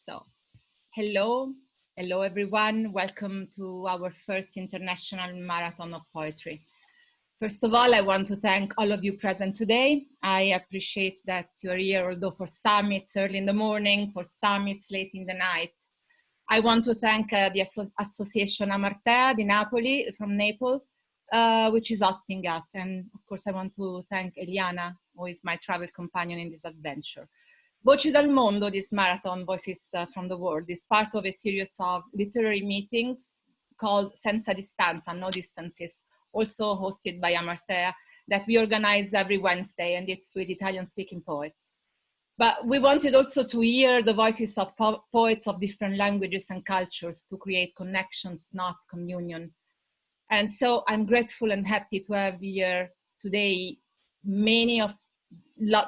So, hello everyone. Welcome to our first International Marathon of Poetry. First of all, I want to thank all of you present today. I appreciate that you're here, although for some it's early in the morning, for some it's late in the night. I want to thank the Association Amartea di Napoli, from Naples, which is hosting us. And of course, I want to thank Eliana, who is my travel companion in this adventure. Voci dal Mondo, this marathon, Voices from the World, is part of a series of literary meetings called Senza Distanza, No Distances, also hosted by Amartea, that we organize every Wednesday, and it's with Italian-speaking poets. But we wanted also to hear the voices of poets of different languages and cultures to create connections, not communion. And so I'm grateful and happy to have here today many of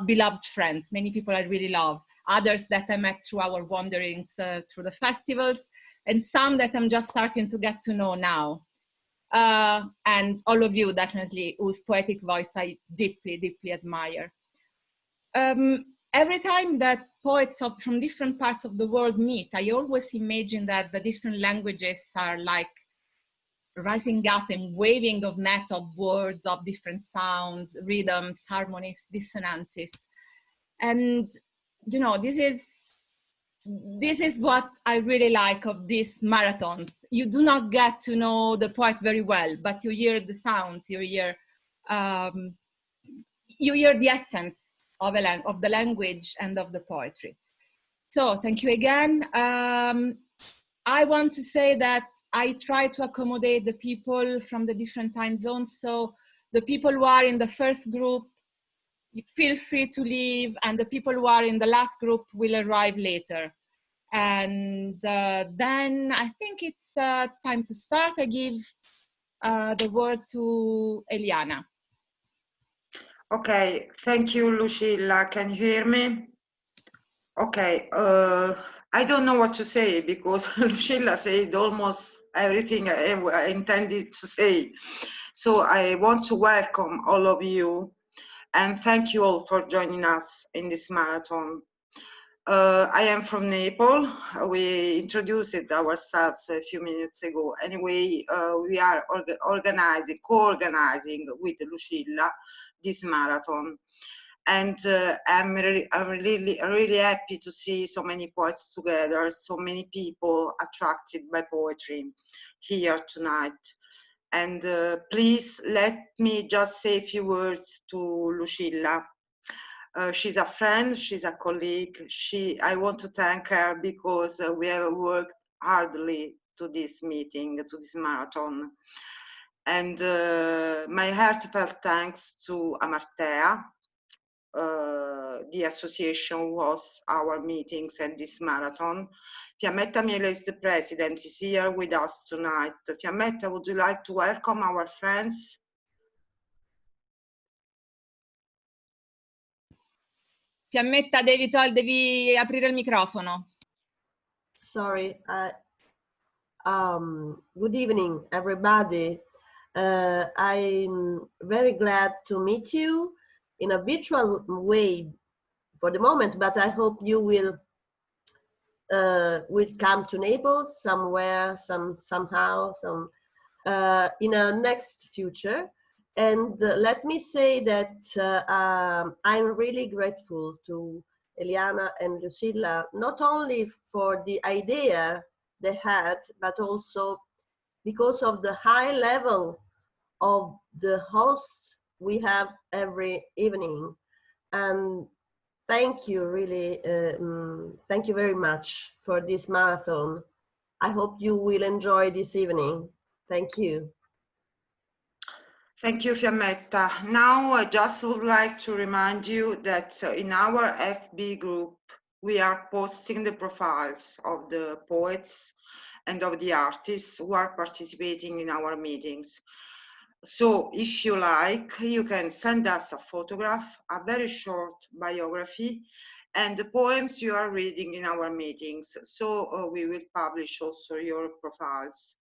beloved friends, many people I really love, others that I met through our wanderings through the festivals, and some that I'm just starting to get to know now. And all of you definitely whose poetic voice I deeply, deeply admire. Every time that poets from different parts of the world meet, I always imagine that the different languages are like rising up and waving of net of words of different sounds, rhythms, harmonies, dissonances. And, you know, this is what I really like of these marathons. You do not get to know the poet very well, but you hear the sounds, you hear the essence of the language and of the poetry. So thank you again. I want to say that I try to accommodate the people from the different time zones. So the people who are in the first group, feel free to leave, and the people who are in the last group will arrive later. And then I think it's time to start. I give the word to Eliana. Okay, thank you, Lucilla. Can you hear me? Okay, I don't know what to say because Lucilla said almost everything I intended to say. So I want to welcome all of you and thank you all for joining us in this marathon. I am from Naples. We introduced ourselves a few minutes ago. Anyway, we are co-organizing with Lucilla this marathon. And I'm really happy to see so many poets together, so many people attracted by poetry here tonight. And please let me just say a few words to Lucilla. She's a friend, she's a colleague. I want to thank her because we have worked hardly to this meeting, to this marathon. And my heartfelt thanks to Amartea, the association who hosts our meetings and this marathon. Fiammetta Miele is the president, is here with us tonight. Fiammetta, would you like to welcome our friends? Fiammetta, devi aprire il microfono. Sorry. Good evening, everybody. I'm very glad to meet you in a virtual way for the moment, but I hope you will come to Naples somewhere, somehow, in a next future. And let me say that I'm really grateful to Eliana and Lucilla, not only for the idea they had, but also because of the high level of the hosts we have every evening. And thank you, really, thank you very much for this marathon. I hope you will enjoy this evening. Thank you. Thank you, Fiammetta. Now, I just would like to remind you that in our FB group, we are posting the profiles of the poets and of the artists who are participating in our meetings. So if you like, you can send us a photograph, a very short biography, and the poems you are reading in our meetings. So we will publish also your profiles.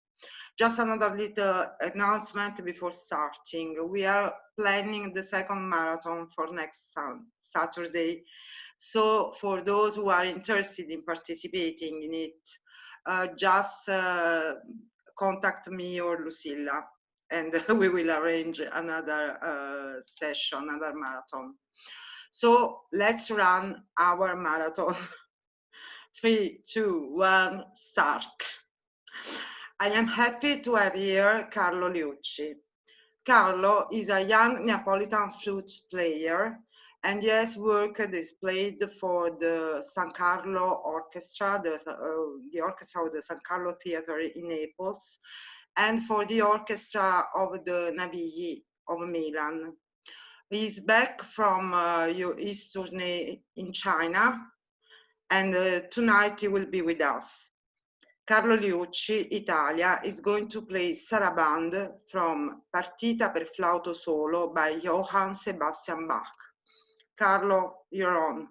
Just another little announcement before starting. We are planning the second marathon for next Saturday. So for those who are interested in participating in it, just contact me or Lucilla, and we will arrange another session, another marathon. So let's run our marathon. 3, 2, 1, start. I am happy to have here Carlo LIUCCI. Carlo is a young Neapolitan flute player, and he has worked displayed for the San Carlo Orchestra, the orchestra of the San Carlo Theatre in Naples, and for the orchestra of the Navigli of Milan. He's back from his tournée in China, and tonight he will be with us. Carlo LIUCCI, Italia, is going to play Sarabande from Partita per flauto solo by Johann Sebastian Bach. Carlo, you're on.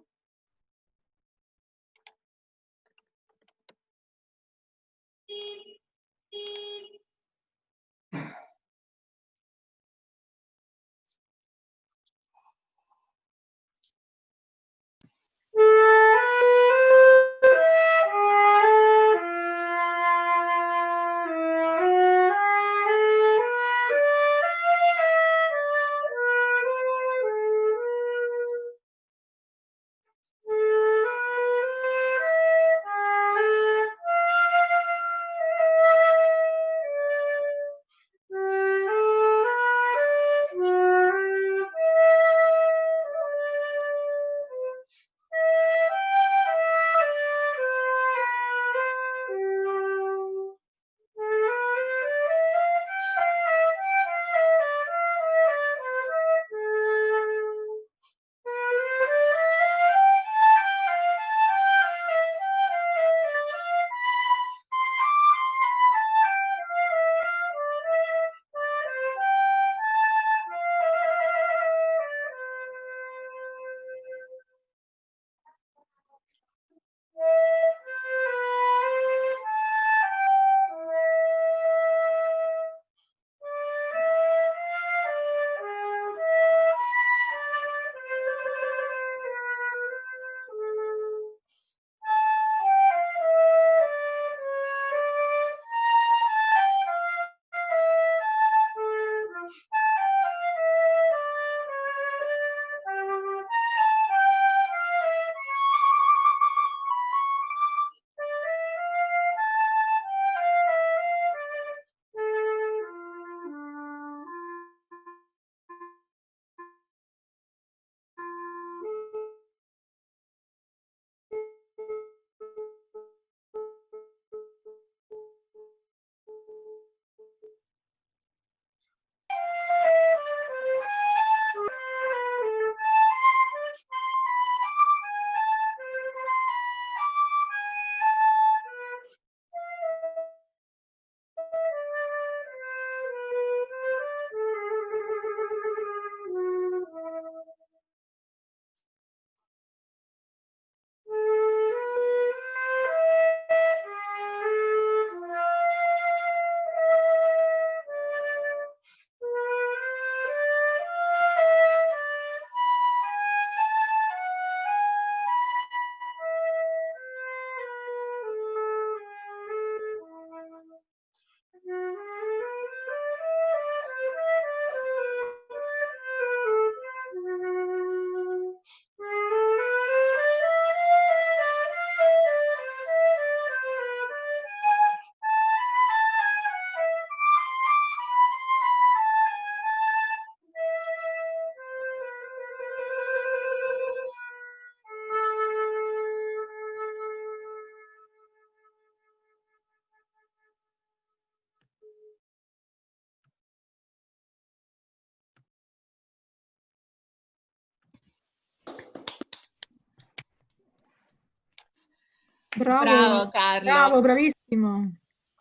Bravo, bravo Carlo. bravo, bravissimo.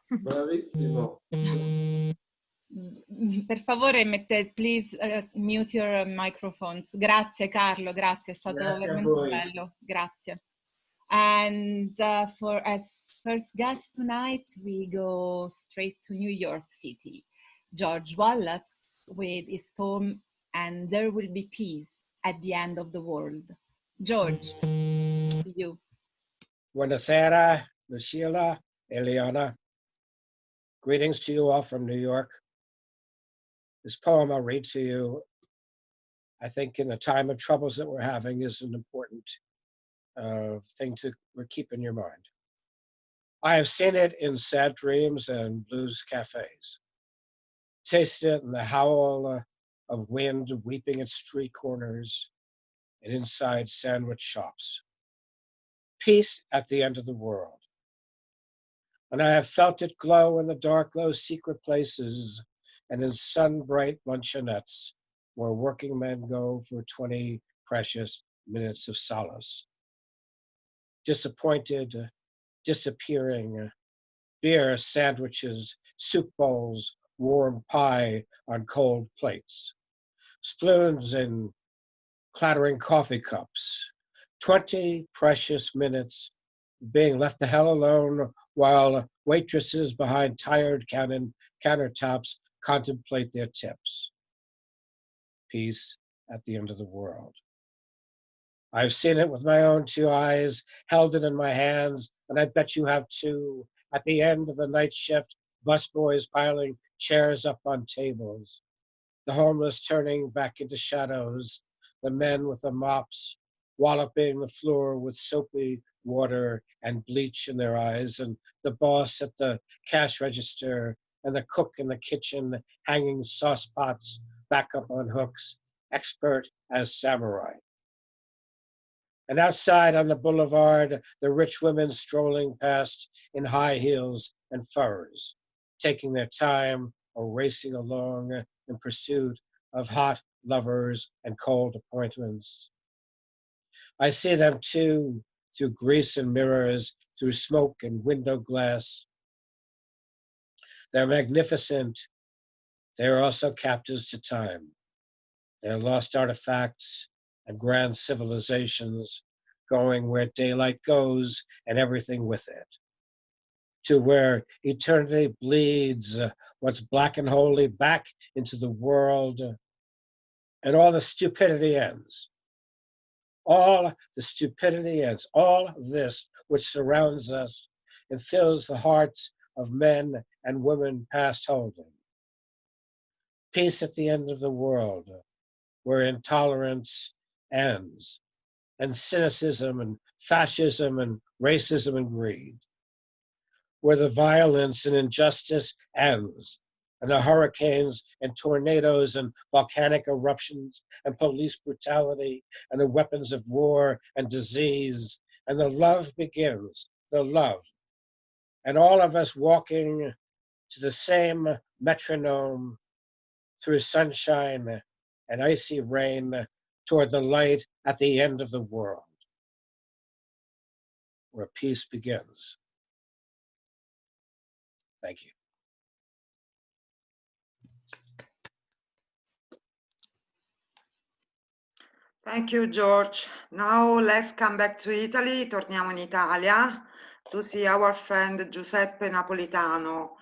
Bravissimo. Per favore please mute your microphones. Grazie Carlo, grazie, è stato Grazie a veramente voi. bello, grazie. And for as first guest tonight, we go straight to New York City. George Wallace with his poem, "And There Will Be Peace at the End of the World." George. to you. Buonasera, Lucilla, Eliana. Greetings to you all from New York. This poem I'll read to you, I think in the time of troubles that we're having, is an important thing to keep in your mind. I have seen it in sad dreams and blues cafes, tasted it in the howl of wind weeping at street corners and inside sandwich shops. Peace at the end of the world. And I have felt it glow in the dark, low secret places and in sun-bright luncheonettes where working men go for 20 precious minutes of solace. Disappointed, disappearing, beer sandwiches, soup bowls, warm pie on cold plates, spoons in clattering coffee cups, 20 precious minutes being left the hell alone while waitresses behind tired countertops contemplate their tips. Peace at the end of the world. I've seen it with my own two eyes, held it in my hands, and I bet you have too. At the end of the night shift, busboys piling chairs up on tables, the homeless turning back into shadows, the men with the mops walloping the floor with soapy water and bleach in their eyes, and the boss at the cash register, and the cook in the kitchen hanging sauce pots back up on hooks, expert as samurai. And outside on the boulevard, the rich women strolling past in high heels and furs, taking their time or racing along in pursuit of hot lovers and cold appointments. I see them too, through grease and mirrors, through smoke and window glass. They're magnificent. They are also captives to time. They're lost artifacts and grand civilizations going where daylight goes and everything with it, to where eternity bleeds what's black and holy back into the world, and all the stupidity ends. All the stupidity ends, all this which surrounds us and fills the hearts of men and women past holding. Peace at the end of the world, where intolerance ends, and cynicism and fascism and racism and greed, where the violence and injustice ends, and the hurricanes and tornadoes and volcanic eruptions and police brutality and the weapons of war and disease, and the love begins, the love. And all of us walking to the same metronome through sunshine and icy rain toward the light at the end of the world, where peace begins. Thank you. Thank you, George. Now let's come back to Italy. Torniamo in Italia to see our friend Giuseppe Napolitano.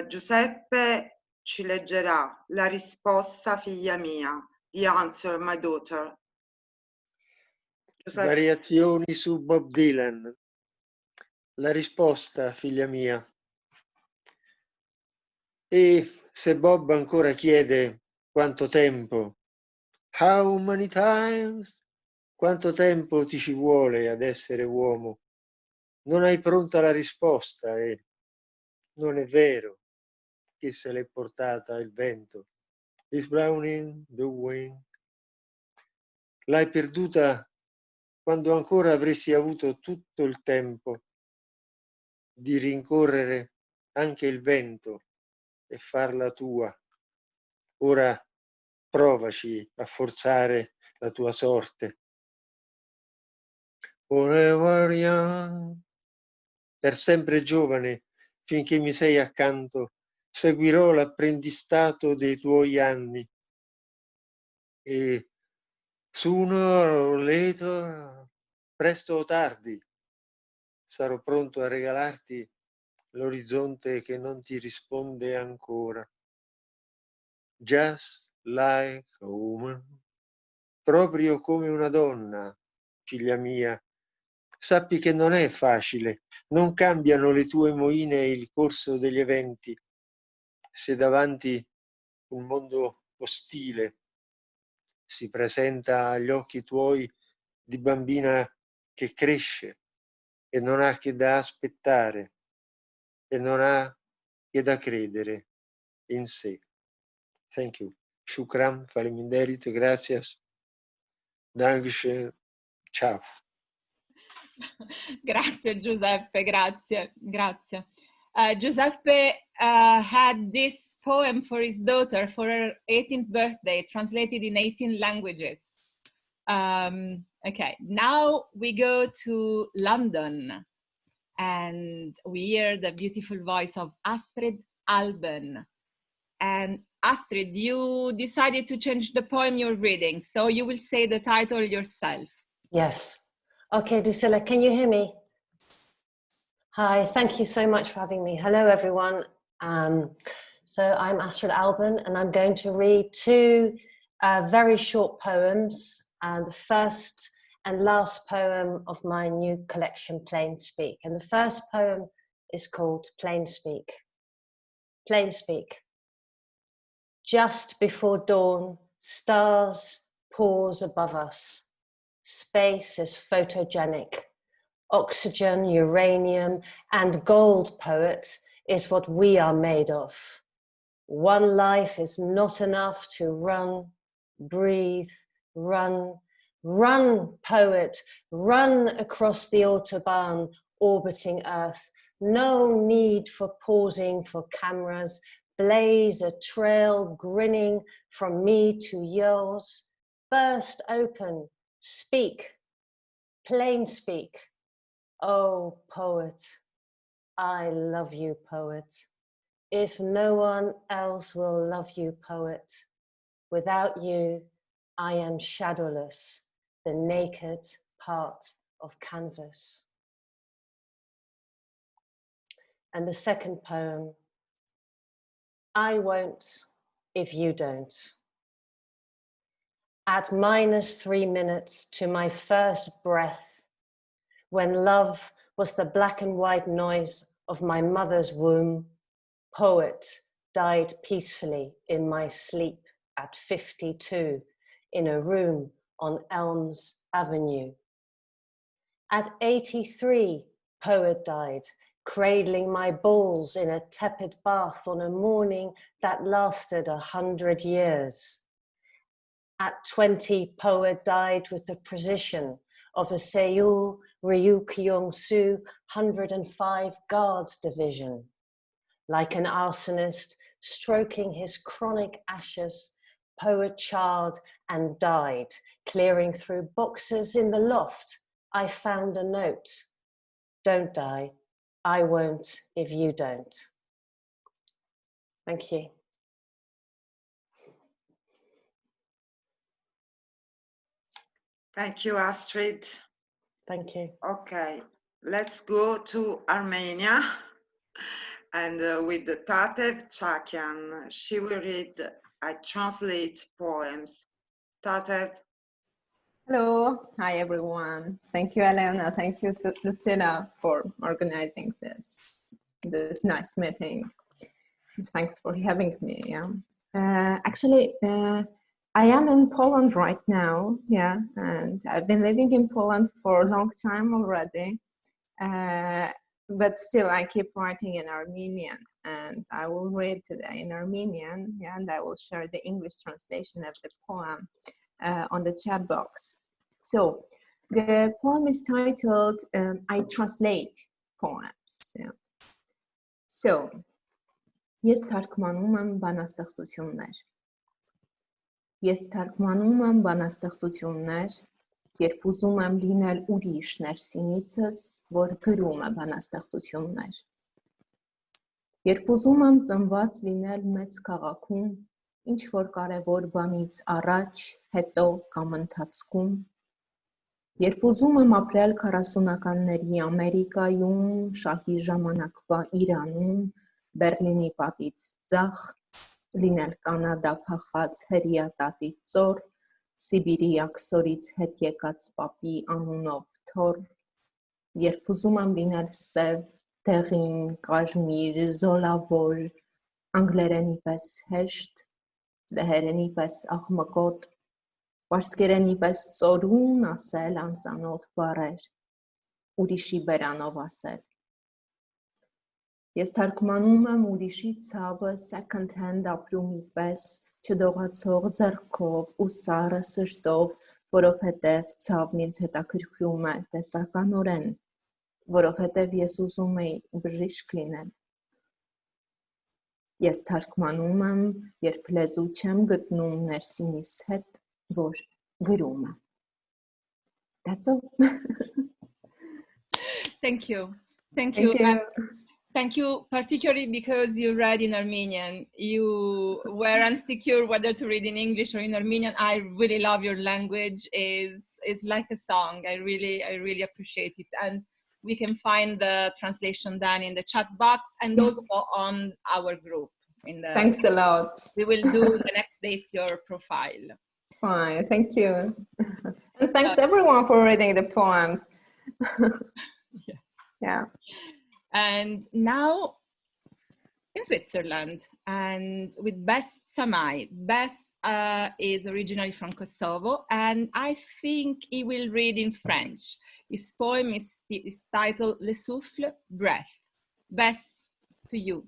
Giuseppe ci leggerà La risposta, figlia mia, The Answer, My Daughter. Giuseppe. Variazioni su Bob Dylan. La risposta, figlia mia. E se Bob ancora chiede quanto tempo, how many times? Quanto tempo ti ci vuole ad essere uomo? Non hai pronta la risposta e non è vero che se l'è portata il vento. Is browning the wind. L'hai perduta quando ancora avresti avuto tutto il tempo di rincorrere anche il vento e farla tua. Ora provaci a forzare la tua sorte. Forever young, per sempre giovane, finché mi sei accanto, seguirò l'apprendistato dei tuoi anni. E sooner or later, presto o tardi, sarò pronto a regalarti l'orizzonte che non ti risponde ancora. Just like a woman, proprio come una donna, figlia mia, sappi che non è facile, non cambiano le tue moine e il corso degli eventi. Se davanti un mondo ostile si presenta agli occhi tuoi di bambina che cresce e non ha che da aspettare e non ha che da credere in sé. Thank you. Shukran, faleminderit, gracias. Dankeschön. Ciao. Grazie Giuseppe, grazie. Giuseppe had this poem for his daughter for her 18th birthday, translated in 18 languages. Okay, now we go to London and we hear the beautiful voice of ASTRID ALBEN. And Astrid, you decided to change the poem you're reading, so you will say the title yourself. Yes. Okay, Lucilla, can you hear me? Hi, thank you so much for having me. Hello, everyone. So I'm Astrid Alben, and I'm going to read two very short poems, and the first and last poem of my new collection, Plain Speak. And the first poem is called Plain Speak. Plain Speak. Just before dawn, stars pause above us. Space is photogenic. Oxygen, uranium, and gold, poet, is what we are made of. One life is not enough to run, breathe, run. Run, poet, run across the Autobahn orbiting Earth. No need for pausing for cameras. Blaze a trail grinning from me to yours. Burst open, speak, plain speak. Oh, poet, I love you, poet. If no one else will love you, poet, without you, I am shadowless, the naked part of canvas. And the second poem, I won't if you don't. At -3 minutes to my first breath, when love was the black and white noise of my mother's womb, poet died peacefully in my sleep at 52 in a room on Elms Avenue. At 83, poet died, cradling my balls in a tepid bath on a morning that lasted 100 years. At 20, poet died with the precision of a Seoul Ryuk Kyung-soo 105 Guards Division. Like an arsonist stroking his chronic ashes, poet charred and died. Clearing through boxes in the loft, I found a note. Don't die. I won't if you don't. Thank you. Thank you, Astrid. Thank you. Okay, let's go to Armenia and with the TATEV CHAKHIAN. She will read, I translate poems. TATEV. Hello, hi everyone. Thank you, Elena. Thank you, Lucilla, for organizing this nice meeting. Thanks for having me. Yeah. Actually, I am in Poland right now. Yeah, and I've been living in Poland for a long time already. But still, I keep writing in Armenian, and I will read today in Armenian. Yeah, and I will share the English translation of the poem on the chat box. So the poem is titled I translate poems. Yeah. So, ես թարգմանում եմ բանաստեղծություններ։ Ես թարգմանում եմ բանաստեղծություններ, երբ ուզում եմ լինել ուրիշ ներսինիցս, որ գրում է բանաստեղծություններ։ Երբ ուզում եմ ծնված լինել մեծ քաղաքում, ինչ որ կարևոր բանից առաջ, հետո կամ ընթացքում, երբ ուզում եմ ապրել 40-ականների Ամերիկայում, շահի ժամանակվա Իրանում, Բերլինի պատից ձախ, լինել Կանադա փախած հրիատատի ծոր, Սիբիրի աքսորից հետ եկած պապի անունով թոր, երբ ուզում եմ լինել սև, դեղին, կարմիր, զոլավոր, անգլերենի պես հեշտ, լեհերենի պես աղմկոտ, պարսկերենի պես ծորուն ասել անծանոթ բառեր, ուրիշի բերանով ասել։ Ես թարգմանում եմ ուրիշի ցավը second hand ապրումի պես, չդողացող ձեռքով ու սառը սրտով, որովհետև ցավն ինձ հետաքրքրում է տեսականորեն, որովհետև ես ուզում էի բժիշկ լինել։ Ես թարգմանում եմ, երբ լեզու չեմ գտնում ներսինիս հետ, որ գրում է։ That's all. Thank you. Thank you. Thank you, particularly because you read in Armenian. You were insecure whether to read in English or in Armenian. I really love your language. It's like a song. I really appreciate it. And we can find the translation done in the chat box and also on our group. Thanks a lot. We will do the next days your profile. Fine, thank you. And thanks everyone for reading the poems. Yeah. And now in Switzerland, and with BES CAMAJ. BES is originally from Kosovo, and I think he will read in French. His poem is titled Le Souffle, Breath. BES, to you.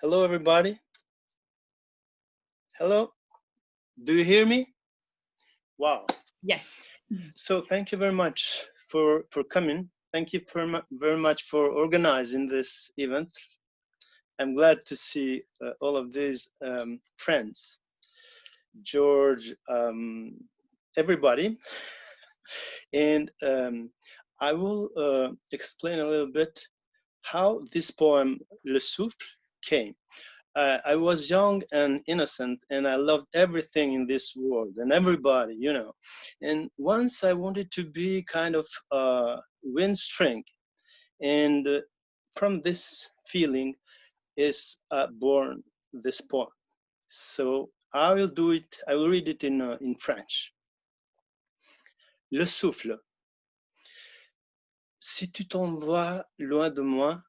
Hello, everybody. Hello. Do you hear me? Wow. Yes. So thank you very much for coming. Thank you very much for organizing this event. I'm glad to see all of these friends, George, everybody. And I will explain a little bit how this poem, Le Souffle, came. I was young and innocent, and I loved everything in this world and everybody, you know. And once I wanted to be kind of a wind string, and from this feeling is born this poem. So I will do it. I will read it in French. Le souffle. Si tu t'en vas loin de moi,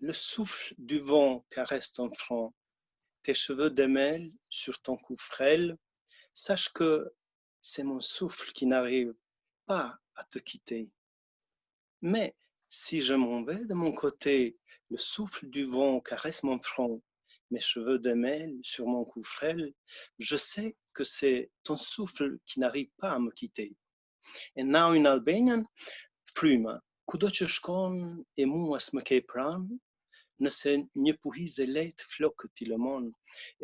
le souffle du vent caresse ton front, tes cheveux démêlent sur ton cou frêle, sache que c'est mon souffle qui n'arrive pas à te quitter. Mais si je m'en vais de mon côté, le souffle du vent caresse mon front, mes cheveux démêlent sur mon cou frêle, je sais que c'est ton souffle qui n'arrive pas à me quitter. And now in Albanian, fryma, kudo që shkon e mua s'më ke pranë, nëse një puhiz e lehtë flokët t'i lëmon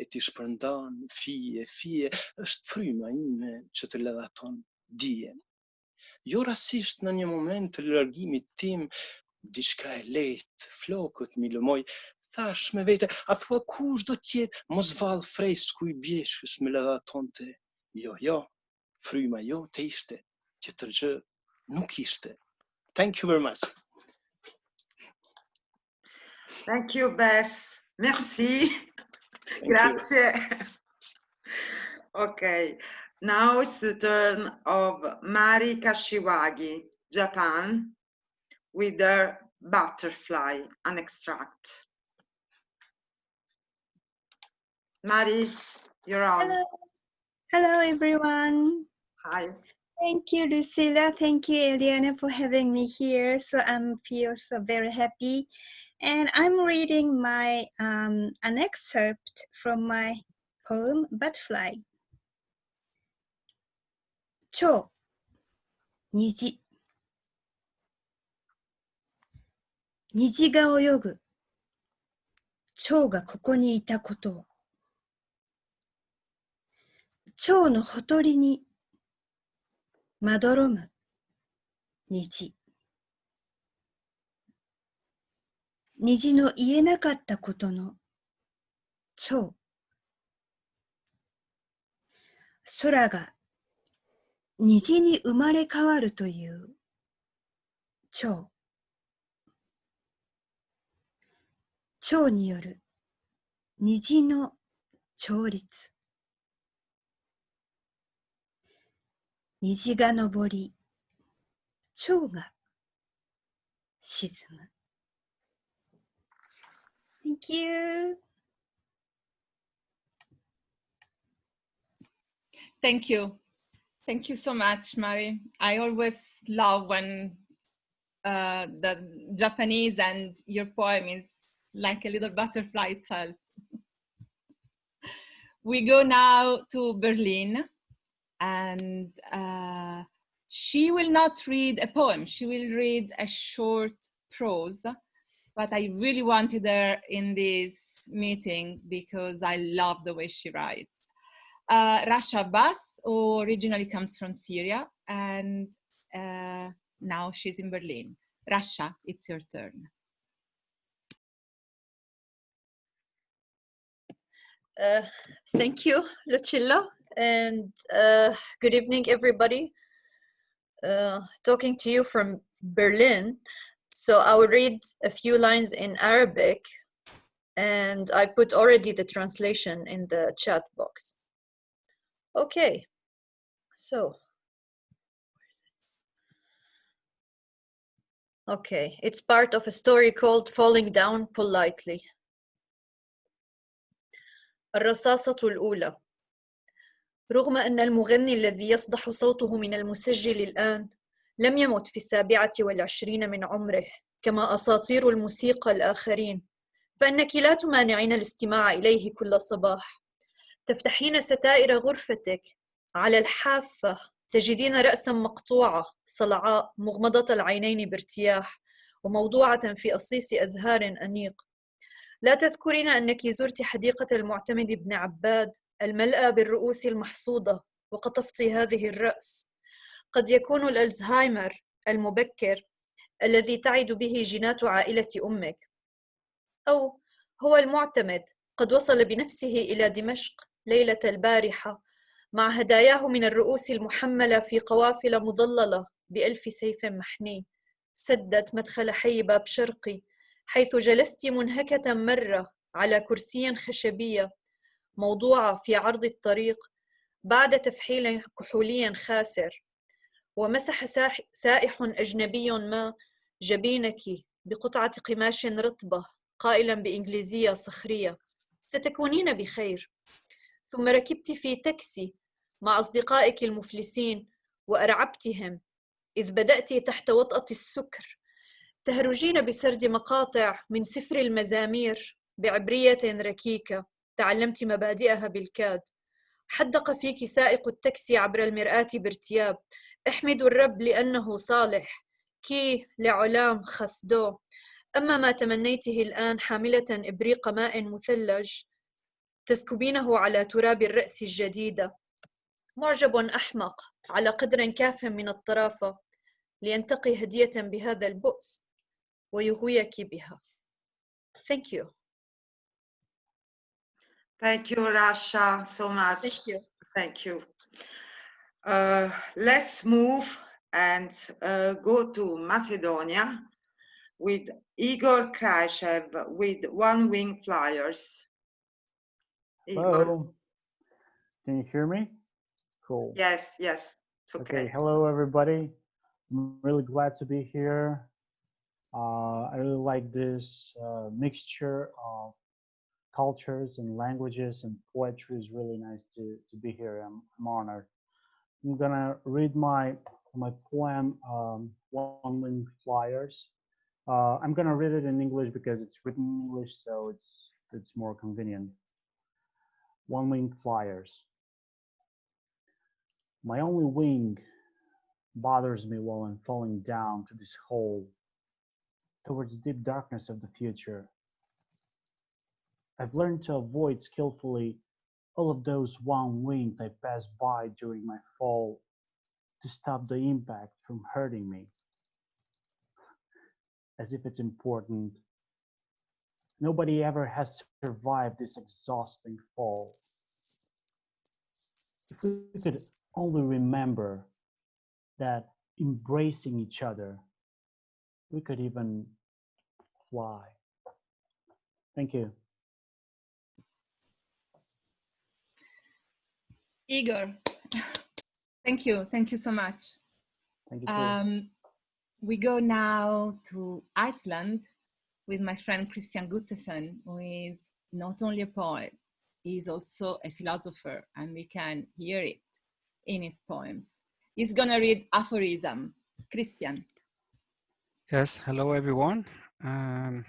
e t'i shpërndan fije, është fryma ime që të lëdhaton dije. Jo rasisht në një moment të largimit tim, diçka e lehtë, flokët mi lëmoj, thash me vete, a thua kush do t'jetë, mos vallë fresku i bjeshkës me lëdhatonte. Jo, fryma jo të ishte, që tërgjë nuk ishte. Thank you very much. Thank you, BES. Merci. Grazie. Okay, now it's the turn of Mari KASHIWAGI, Japan, with their Butterfly, an extract. Mari, you're on. Hello, everyone. Hi. Thank you, Lucilla. Thank you, Eliana, for having me here. So I feel so very happy. And I'm reading my an excerpt from my poem, Butterfly. 蝶、虹。虹が泳ぐ。蝶がここにいたことを。蝶のほとりにまどろむ虹。虹の言えなかったことの蝶。空が虹に生まれ変わるという蝶。蝶による虹の調律。虹が昇り、蝶が沈む。Thank you. Thank you. Thank you so much, Mari. I always love when the Japanese and your poem is like a little butterfly itself. We go now to Berlin, and she will not read a poem. She will read a short prose, but I really wanted her in this meeting because I love the way she writes. RASHA Bas originally comes from Syria, and now she's in Berlin. RASHA, it's your turn. Thank you, Lucilla, and good evening, everybody. Talking to you from Berlin. So I will read a few lines in Arabic, and I put already the translation in the chat box. Okay, so where is it? Okay, it's part of a story called Falling Down Politely. الرصاصة الأولى. رغم أن المغني الذي يصدح صوته من المسجل الآن لم يمت في 27 من عمره كما أساطير الموسيقى الآخرين، فإنك لا تمانعين الاستماع إليه كل صباح. تفتحين ستائر غرفتك على الحافة، تجدين رأسا مقطوعة صلعاء مغمضة العينين بارتياح وموضوعة في أصيص أزهار أنيق. لا تذكرين أنك زرت حديقة المعتمد بن عباد الملأى بالرؤوس المحصودة وقطفت هذه الرأس. قد يكون الألزهايمر المبكر الذي تعد به جينات عائلة أمك، أو هو المعتمد قد وصل بنفسه إلى دمشق ليلة البارحة مع هداياه من الرؤوس المحملة في قوافل مظللة ب1000 سيف محني سدت مدخل حي باب شرقي، حيث جلست منهكة مرة على كرسي خشبية موضوعة في عرض الطريق بعد تفحيل كحولي خاسر، ومسح سائح أجنبي ما جبينك بقطعة قماش رطبة قائلا بإنجليزية صخرية: ستكونين بخير. ثم ركبت في تاكسي مع أصدقائك المفلسين وأرعبتهم، إذ بدأت تحت وطأة السكر تهرجين بسرد مقاطع من سفر المزامير بعبرية ركيكة تعلمت مبادئها بالكاد. حدق فيك سائق التاكسي عبر المرآة بارتياب: احمدوا الرب لأنه صالح، كي لعلام خسدو. أما ما تمنيته الآن حاملة إبريق ماء مثلج تسكبينه على تراب الرأس الجديدة. معجب أحمق على قدر كاف من الطرافة لينتقي هدية بهذا البؤس ويغويك بها. Thank you. Thank you, Rasha, so much. Thank you. Thank you. Let's move and go to Macedonia with Igor Kraichev with One Wing Flyers. Igor. Hello. Can you hear me? Cool. Yes, yes, it's okay. Okay, hello everybody. I'm really glad to be here. I really like this mixture of cultures and languages, and poetry is really nice to be here. I'm honored. I'm gonna read my poem, One Wing Flyers. I'm gonna read it in English because it's written in English, so it's more convenient. One Wing Flyers. My only wing bothers me while I'm falling down to this hole towards deep darkness of the future. I've learned to avoid skillfully all of those one wings I pass by during my fall to stop the impact from hurting me. As if it's important. Nobody ever has survived this exhausting fall. If we could only remember that embracing each other, we could even fly. Thank you. Igor, thank you so much. Thank you too. We go now to Iceland with my friend Christian Guttesen, who is not only a poet, he is also a philosopher, and we can hear it in his poems. He's gonna read aphorism. Christian. Yes, hello everyone. I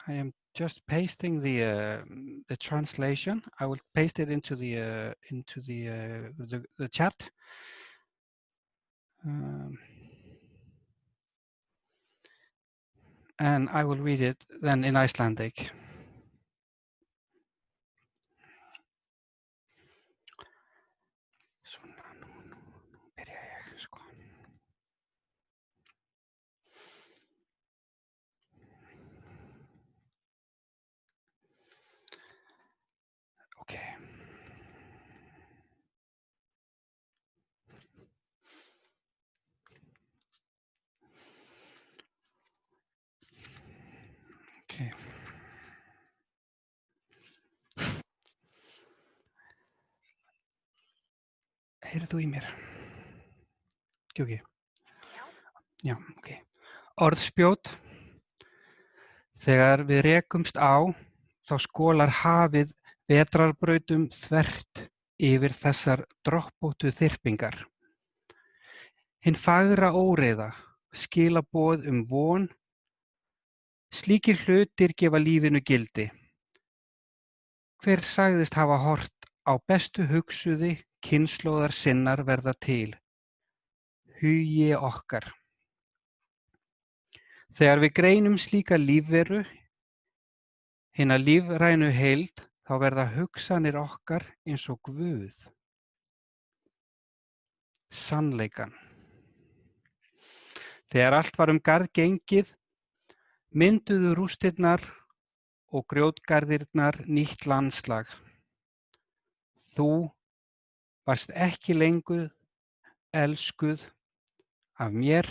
am just pasting the translation. I will paste it into the chat. And I will read it then in Icelandic. Okay. Okay. Heyrðu þú í mér? Okay. Já, ok. Orðspjót. Þegar við rekumst á, þá skolar hafið vetrarbrautum þvert yfir þessar droppóttu þyrpingar. Hinn fagra óreiða, skilaboð von, slíkir hlutir gefa lífinu gildi. Hver sagðist hafa hort á bestu hugsuði kynslóðar sinnar verða til? Hugi okkar. Þegar við greinum slíka lífveru, hina lífrænu heild, þá verða hugsanir okkar eins og Guð. Sannleikan. Þegar allt var garð gengið, mynduðu rústirnar og grjótgarðirnar nýtt landslag. Þú varst ekki lengur elskuð af mér.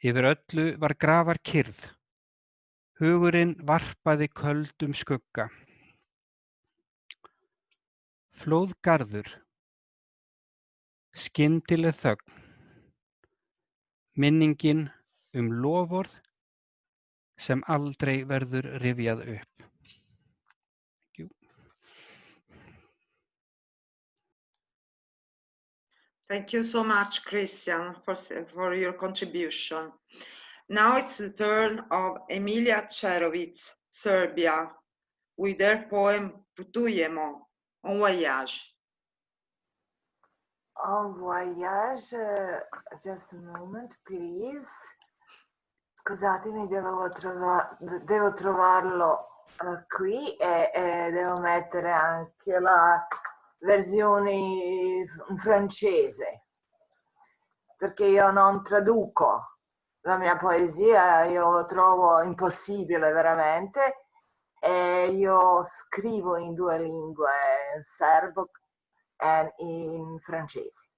Yfir öllu var grafarkyrrð. Hugurinn varpaði köldum skugga. Flóðgarður. Skyndileg þögn. Minningin loforð sem aldrei verður rifjað upp. Thank you. Thank you so much, Christian, for your contribution. Now it's the turn of Emilia Čerović, Serbia, with their poem Putujemo, En voyage. En voyage, just a moment, please. Scusatemi, devo trovarlo qui e devo mettere anche la versione in francese, perché io non traduco la mia poesia, io lo trovo impossibile veramente, e io scrivo in due lingue, in serbo e in francese.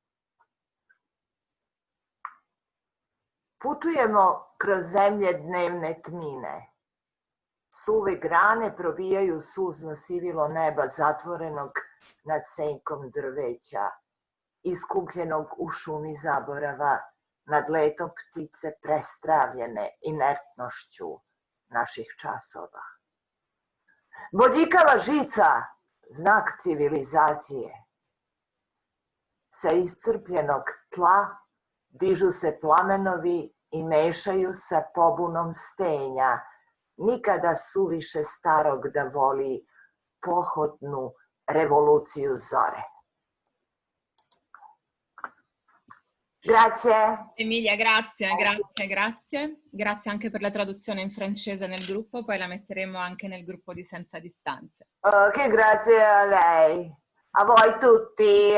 Putujemo kroz zemlje dnevne tmine. Suve grane probijaju suzno sivilo neba zatvorenog nad senkom drveća, iskupljenog u šumi zaborava, nad letom ptice prestravljene inertnošću naših časova. Bodljikava žica, znak civilizacije. Sa iscrpljenog tla dižu se plamenovi i mešaju sa pobunom stenja, nikada suviše starog da voli pohodnu revoluciju zore. Grazie. Emilia, grazie. Grazie anche per la traduzione in francese nel gruppo, poi la metteremo anche nel gruppo di Senza Distanze. Ok, grazie a lei, a voi tutti,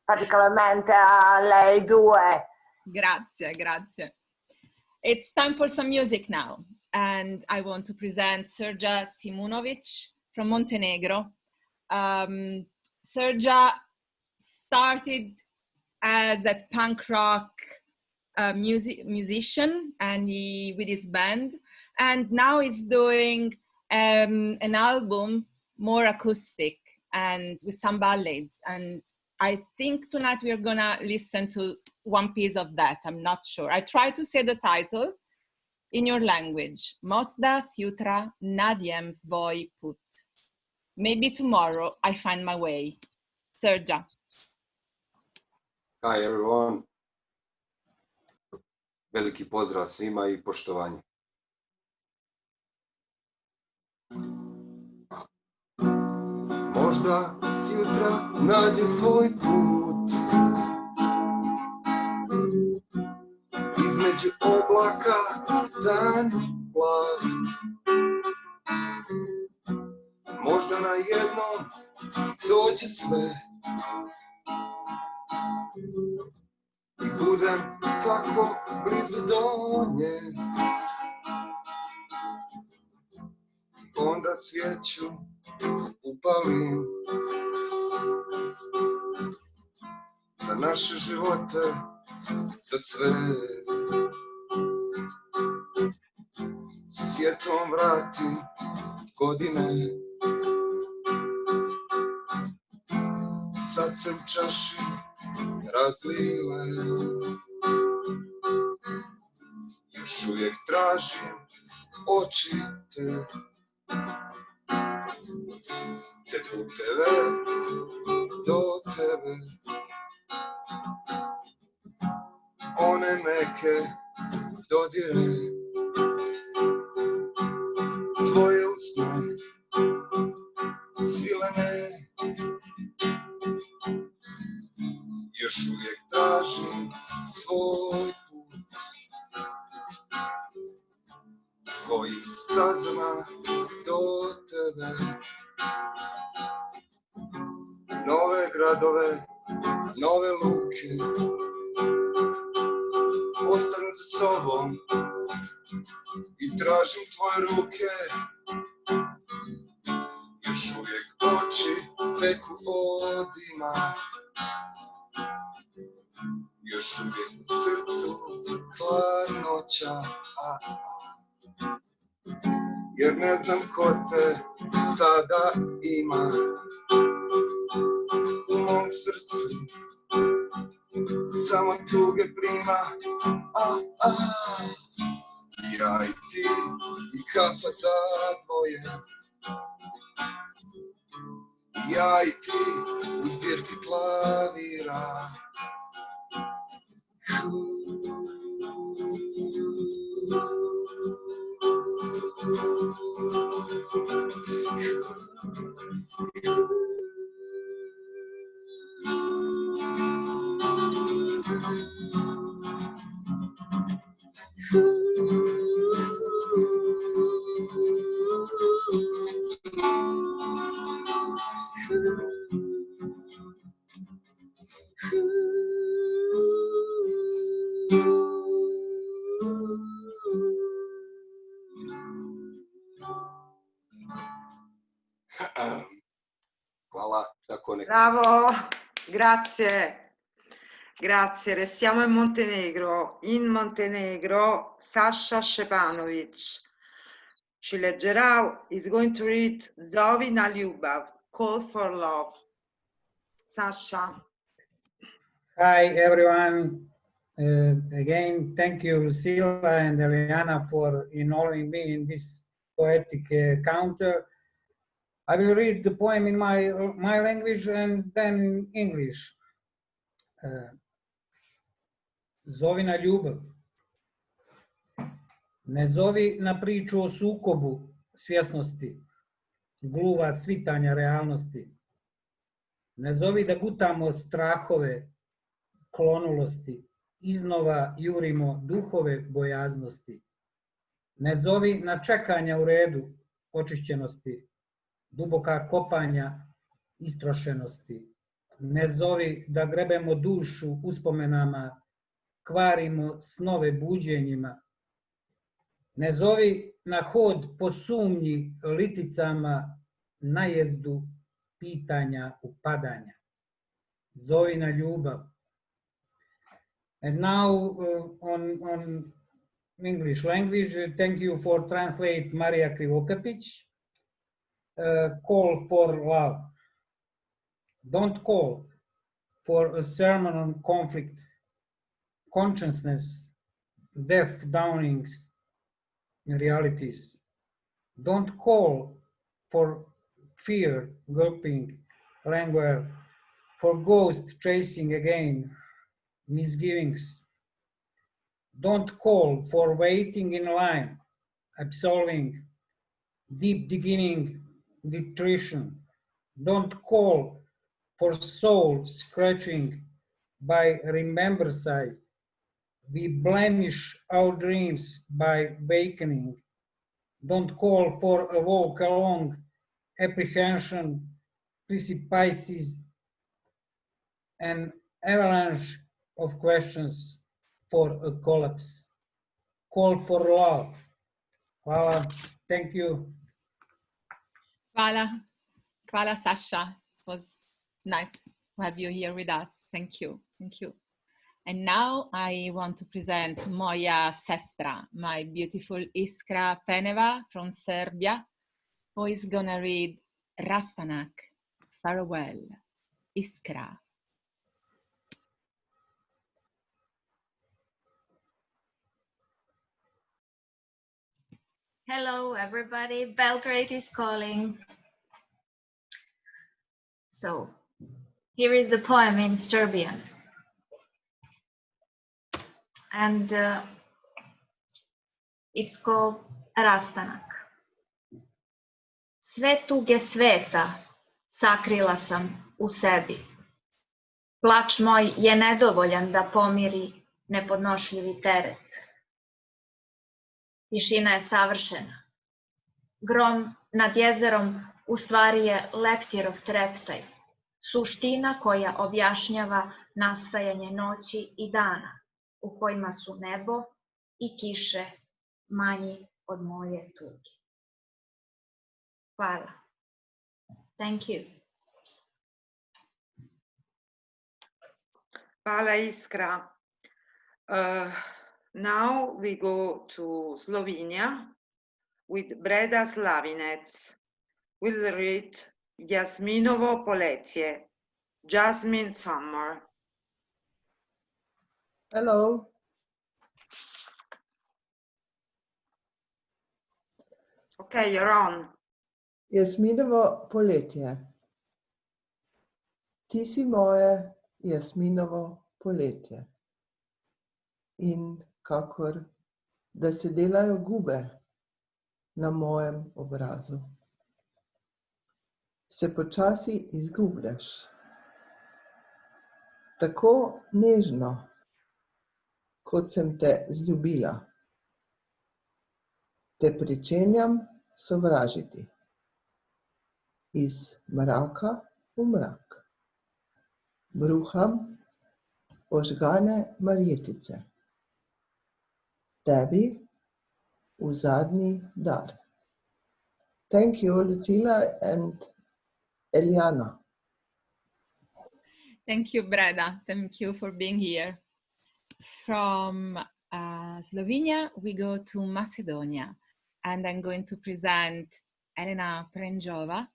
particolarmente a lei due. Grazie. It's time for some music now, and I want to present SRDJA Simunovic from Montenegro. SRDJA started as a punk rock musician, and with his band, and now he's doing an album more acoustic and with some ballads. And I think tonight we're gonna listen to one piece of that. I'm not sure. I try to say the title in your language. Mosda Sutra Nadiem Svoj Put. Maybe tomorrow I find my way. SRDJA. Hi everyone. Veliki pozdrav svima I poštovanje. Možda sutra nađem svoj put između oblaka dan plav. Možda na jednom dođe sve I budem tako blizu do nje. I onda svijeću upalim za naše živote, za sve. Sa svijetom vratim godine. Sad sam čaši razlile. Još uvijek tražim oči te. Te puteve do tebe. One neke dodire. Tvoje usne svilene. Još uvijek tražim svoj put svojim stazama do tebe. Nove gradove, nove luke ostavim za sobom I tražim tvoje ruke. Još uvijek oči peku od dima. Još uvijek u srcu hladnoća, jer ne znam ko te sada ima. U mom srcu samo tuge prima, ja I ti I kafa za dvoje. Ja I ti u zbirki klavira. Hvala, tako nekako. Bravo, grazie. Grazie, restiamo in Montenegro. In Montenegro, Sasha Stepanovic ci leggerà, is going to read Zovina Ljubav, Call for Love. Sasha. Hi, everyone. Again, thank you, Lucilla and Eliana, for involving me in this poetic counter. I will read the poem in my language and then in English. Zovina ljubav. Ne zovi na priču o sukobu svjesnosti, gluva svitanja realnosti. Ne zovi da gutamo strahove, klonulosti, iznova jurimo duhove bojaznosti. Ne zovi na čekanja u redu očišćenosti, duboka kopanja istrošenosti. Ne zovi da grebemo dušu uspomenama, kvarimo snove buđenjima. Ne zovi na hod po sumnji liticama, najezdu pitanja upadanja. Zovi na ljubav. And now on English language, thank you for translate Marija Krivokapić. call for love. Don't call for a sermon on conflict, consciousness, deaf downings, realities. Don't call for fear, gulping, languor, for ghost chasing again, misgivings. Don't call for waiting in line, absolving, deep beginning, detrition. Don't call for soul scratching by remember side. We blemish our dreams by wakening. Don't call for a walk along apprehension, precipices, an avalanche of questions for a collapse. Call for love. Hvala. Thank you. Hvala. Hvala, Sasha. It was nice to have you here with us. Thank you. Thank you. And now I want to present moja sestra, my beautiful Iskra Peneva from Serbia, who is gonna read Rastanak, Farewell, Iskra. Hello, everybody. Belgrade is calling. So, here is the poem in Serbian. And it's called Rastanak. Sve tuge sveta sakrila sam u sebi. Plač moj je nedovoljan da pomiri nepodnošljivi teret. Tišina je savršena. Grom nad jezerom u stvari je leptirov treptaj, suština koja objašnjava nastajanje noći i dana, u kojima su nebo i kiše manji od moje tuge. Hvala. Thank you. Hvala, Iskra. Now we go to Slovenia with Breda Slavinec. We'll read Jasminovo poletje, Jasmine Summer. Hello. Okay, you're on. Jasminovo poletje. Ti si moje jasminovo poletje. In kakor da se delajo gube na mojem obrazu, se počasi izgubljaš. Tako nežno, kot sem te zljubila, te pričenjam sovražiti. Iz mraka v mrak. Bruham ožgane marjetice. Tebi v zadnji dar. Thank you, Lucila and Eliana. Thank you, Breda. Thank you for being here. From Slovenia, we go to Macedonia, and I'm going to present Elena Prenjova,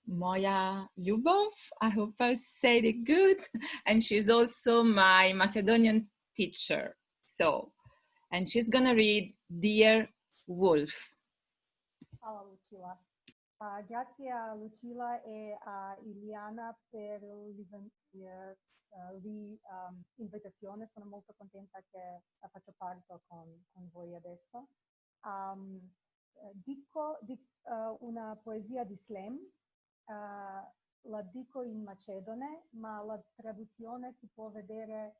Moja Ljubov. I hope I said it good. And she's also my Macedonian teacher. So, and she's gonna read Dear Wolf. Hvala, Lucila. Grazie a Lucila e a Iliana per l'invitazione. Sono molto contenta che faccio parte con voi adesso. Dico una poesia di slam, la dico in macedone, ma la traduzione si può vedere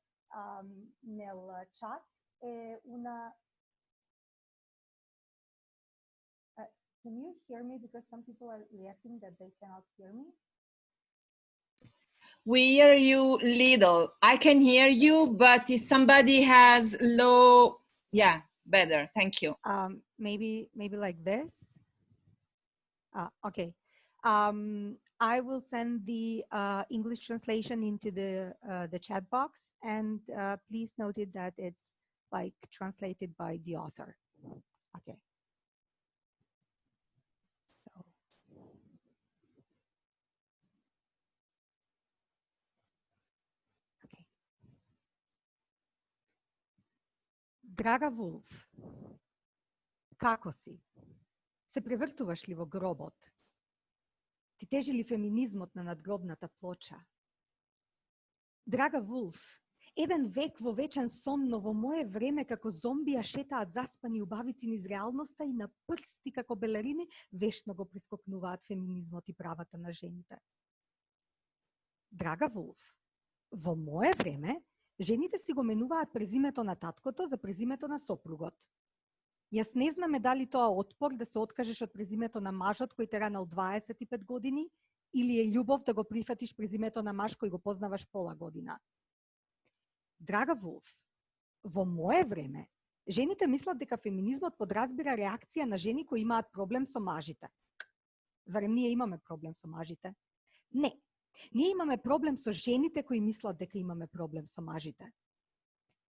nel chat. È una... Can you hear me? Because some people are reacting that they cannot hear me. We hear you little. I can hear you, but if somebody has low, yeah, better. Thank you. Maybe like this. Okay. I will send the English translation into the chat box, and please note it that it's like translated by the author. Okay. Драга Вулф, како си? Се превртуваш ли во гробот? Ти тежи ли феминизмот на надгробната плоча? Драга Вулф, еден век во вечен сон, но во мое време како зомбија шетаат заспани убавици низ реалноста и на прсти како белерини вешно го прескокнуваат феминизмот и правата на жените. Драга Вулф, во мое време жените си го менуваат презимето на таткото за презимето на сопругот. Јас не знаме дали тоа отпор да се откажеш од презимето на мажот кој те ранал 25 години или е љубов да го прифатиш презимето на маж кој го познаваш пола година. Драга Вулф, во мое време жените мислат дека феминизмот подразбира реакција на жени кои имаат проблем со мажите. Зарем ние имаме проблем со мажите? Не. Ние имаме проблем со жените кои мислат дека имаме проблем со мажите.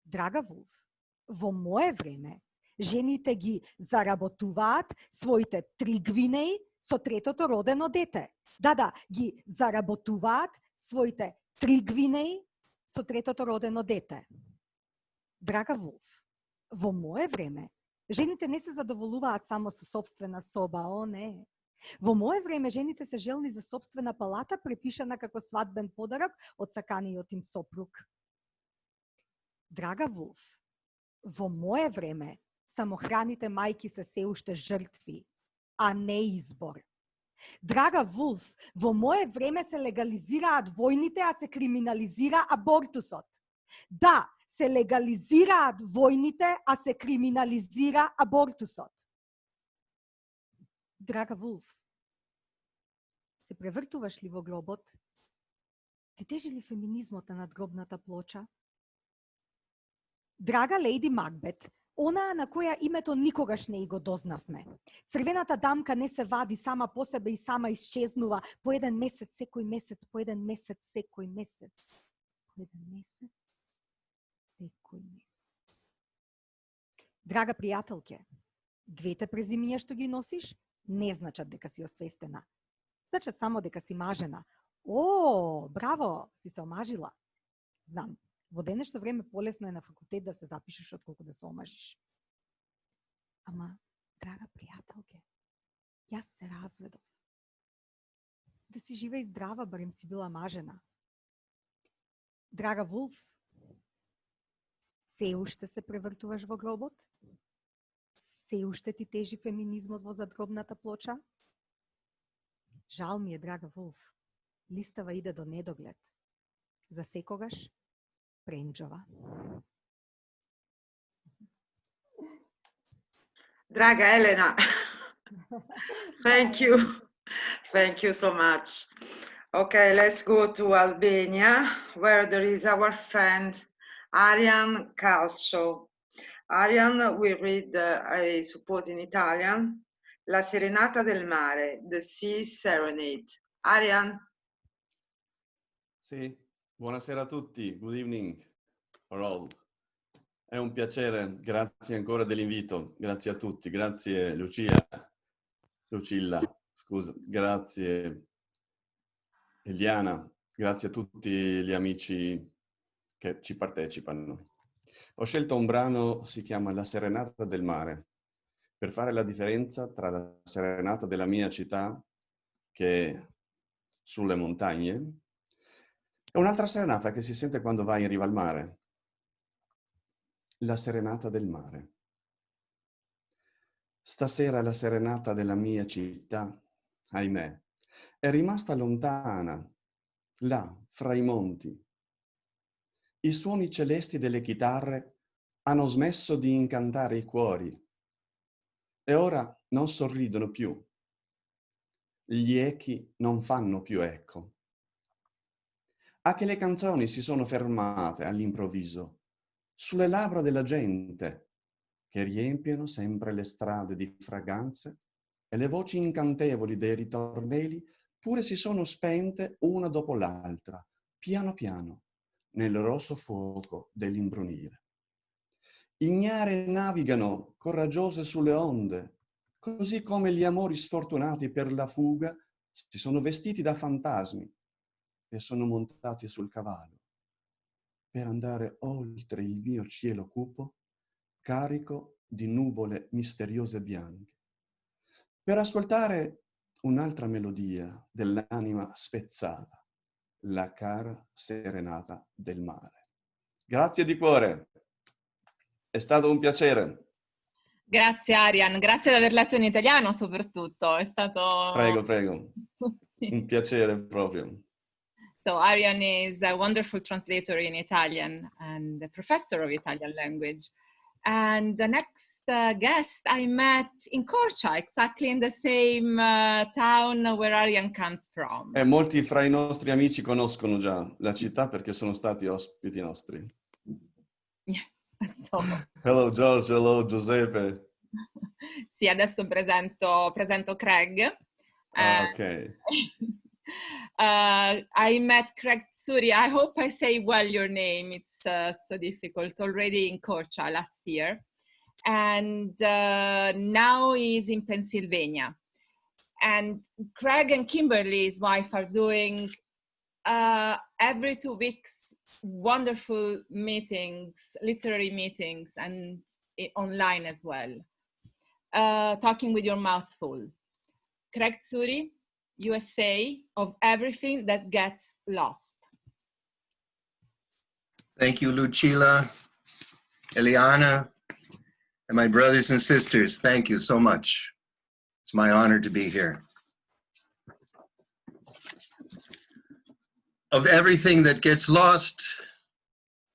Драга Вулф, во мое време жените ги заработуваат своите 3 гвинеи со третото родено дете. Да, ги заработуваат своите 3 гвинеи со третото родено дете. Драга Вулф, во мое време жените не се задоволуваат само со собствена соба, о не. Во мое време жените се желни за собствена палата препишана како свадбен подарок од саканиот им сопруг. Драга Вулф, во мое време самохраните мајки се уште жртви, а не избор. Драга Вулф, во мое време се легализираат војните, а се криминализира абортусот. Да, се легализираат војните, а се криминализира абортусот. Драга Вулф, се превртуваш ли во гробот? Ти тежи ли феминизмот на надгробната плоча? Драга лејди Макбет, онаа на која името никогаш не го дознавме. Црвената дамка не се вади сама по себе и сама исчезнува по еден месец, секој месец, по еден месец, секој месец. По еден месец, секој месец. Драга пријателке, двете презимиња што ги носиш не значат дека си освестена. Значат само дека си мажена. О, браво, си се омажила. Знам. Во денешно време полесно е на факултет да се запишеш отколку да се омажиш. Ама, драга пријателке, јас се разведов. Да си жива и здрава, барем си била мажена. Драга Вулф, се уште се превртуваш во гробот? Се уште ти тежи феминизмот во задгробната плоча? Жал ми е, драга Вулф, листава иде до недоглед. За секогаш, Пренџова. Draga Elena, thank you. Thank you so much. Okay, let's go to Albania, where there is our friend Arian Calcio. Arian will read, I suppose in Italian, La Serenata del Mare, the Sea Serenade. Arian? Sì, buonasera a tutti, good evening for all. È un piacere, grazie ancora dell'invito, grazie a tutti, grazie Lucilla, scusa, grazie Eliana, grazie a tutti gli amici che ci partecipano. Ho scelto un brano, si chiama La Serenata del Mare, per fare la differenza tra la serenata della mia città, che è sulle montagne, e un'altra serenata che si sente quando vai in riva al mare. La serenata del mare. Stasera la serenata della mia città, ahimè, è rimasta lontana, là, fra i monti. I suoni celesti delle chitarre hanno smesso di incantare i cuori e ora non sorridono più. Gli echi non fanno più eco. Anche le canzoni si sono fermate all'improvviso sulle labbra della gente che riempiono sempre le strade di fragranze e le voci incantevoli dei ritornelli pure si sono spente una dopo l'altra, piano piano, nel rosso fuoco dell'imbrunire. Ignare navigano coraggiose sulle onde, così come gli amori sfortunati per la fuga si sono vestiti da fantasmi e sono montati sul cavallo per andare oltre il mio cielo cupo carico di nuvole misteriose bianche, per ascoltare un'altra melodia dell'anima spezzata, la cara serenata del mare. Grazie di cuore, è stato un piacere. Grazie Arian, grazie di aver letto in italiano soprattutto, è stato... Prego, prego, Sì. un piacere proprio. So Arian is a wonderful translator in Italian and a professor of Italian language. And the next guest I met in Korcha, exactly in the same town where Arian comes from. E molti fra i nostri amici conoscono già la città perché sono stati ospiti nostri. Yes, so... Hello George, hello Giuseppe. Sì, adesso presento Craig. Ok. I met Craig Tsuri. I hope I say well your name. It's so difficult. Already in Korcha last year. And now he's in Pennsylvania. And Craig and Kimberly, his wife, are doing every 2 weeks wonderful meetings, literary meetings, and online as well. Talking with your mouth full. Craig Tsuri, USA, of everything that gets lost. Thank you, Lucilla, Eliana, and my brothers and sisters. Thank you so much. It's my honor to be here. Of everything that gets lost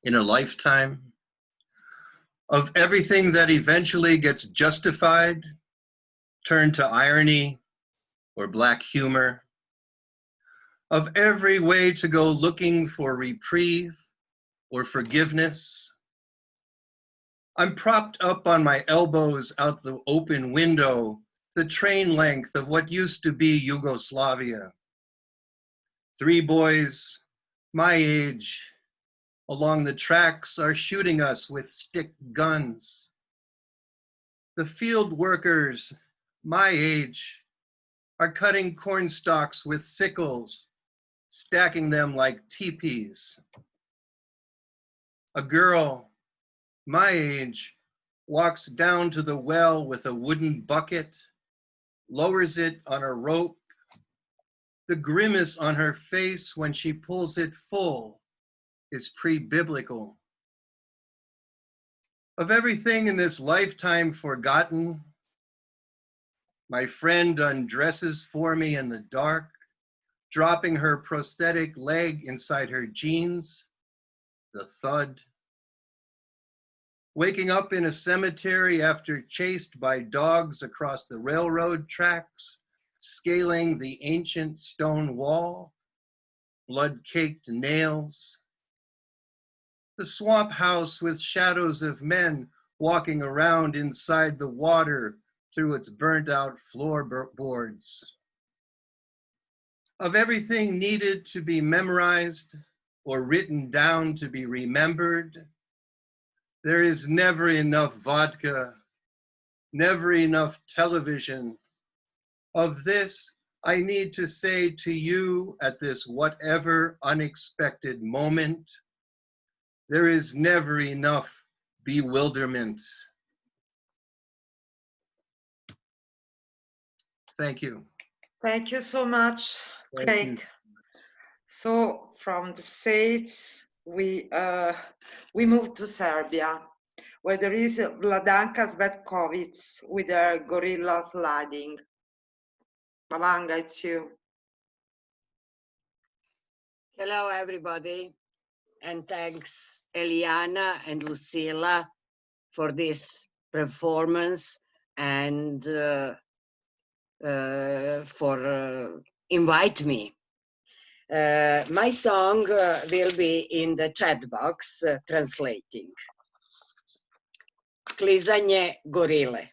in a lifetime, of everything that eventually gets justified, turned to irony or black humor, of every way to go looking for reprieve or forgiveness, I'm propped up on my elbows out the open window, the train length of what used to be Yugoslavia. 3 boys, my age, along the tracks are shooting us with stick guns. The field workers, my age, are cutting corn stalks with sickles, stacking them like teepees. A girl, my age, walks down to the well with a wooden bucket, lowers it on a rope. The grimace on her face when she pulls it full is pre-biblical. Of everything in this lifetime forgotten, my friend undresses for me in the dark, dropping her prosthetic leg inside her jeans, the thud. Waking up in a cemetery after chased by dogs across the railroad tracks, scaling the ancient stone wall, blood-caked nails. The swamp house with shadows of men walking around inside the water through its burnt out floorboards. Of everything needed to be memorized or written down to be remembered, there is never enough vodka, never enough television. Of this, I need to say to you at this whatever unexpected moment, there is never enough bewilderment. Thank you. Thank you so much, Craig. So from the States, we moved to Serbia, where there is Vladanka Svetkovic with her gorilla sliding. Malanga, it's you. Hello, everybody, and thanks Eliana and Lucilla for this performance and for invite me. My song will be in the chat box translating. Klizanje gorile.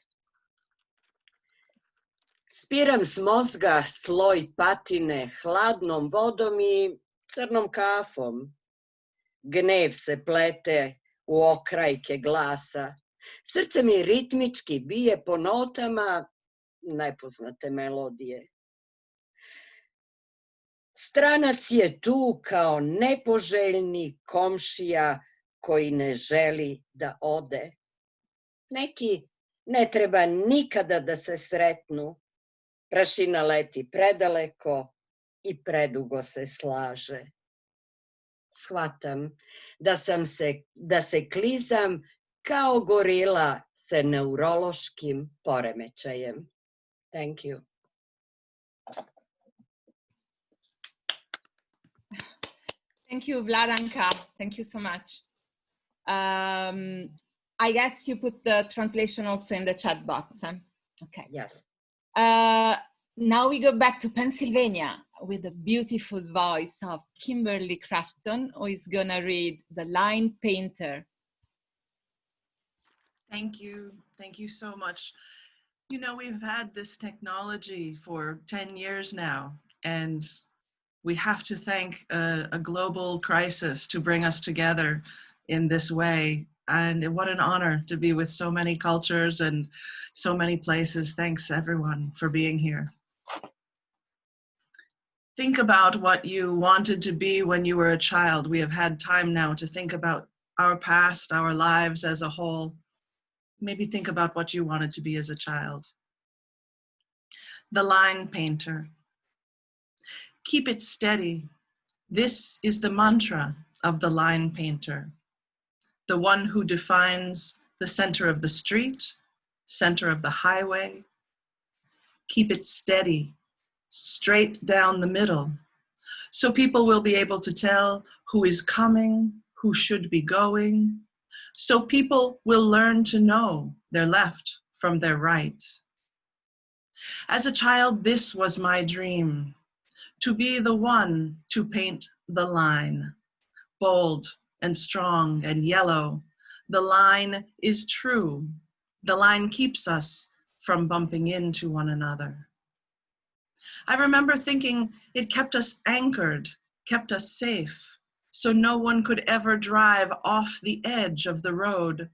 Spiram s mozga sloj patine hladnom vodom I crnom kafom. Gnev se plete u okrajke glasa. Srce mi ritmički bije po notama nepoznate melodije. Stranac je tu kao nepoželjni komšija koji ne želi da ode. Neki ne treba nikada da se sretnu. Prašina leti predaleko i predugo se slaže. Shvatam da se klizam kao gorila sa neurološkim poremećajem. Thank you. Thank you, Vladanka. Thank you so much. I guess you put the translation also in the chat box. Huh? Okay. Yes. Now we go back to Pennsylvania with the beautiful voice of Kimberly Crafton, who is gonna read The Line Painter. Thank you. Thank you so much. You know, we've had this technology for 10 years now, and we have to thank a global crisis to bring us together in this way. And what an honor to be with so many cultures and so many places. Thanks everyone for being here. Think about what you wanted to be when you were a child. We have had time now to think about our past, our lives as a whole. Maybe think about what you wanted to be as a child. The line painter. Keep it steady. This is the mantra of the line painter. The one who defines the center of the street, center of the highway. Keep it steady, straight down the middle, so people will be able to tell who is coming, who should be going, so people will learn to know their left from their right. As a child, this was my dream, to be the one to paint the line, bold and strong and yellow. The line is true. The line keeps us from bumping into one another. I remember thinking it kept us anchored, kept us safe, so no one could ever drive off the edge of the road.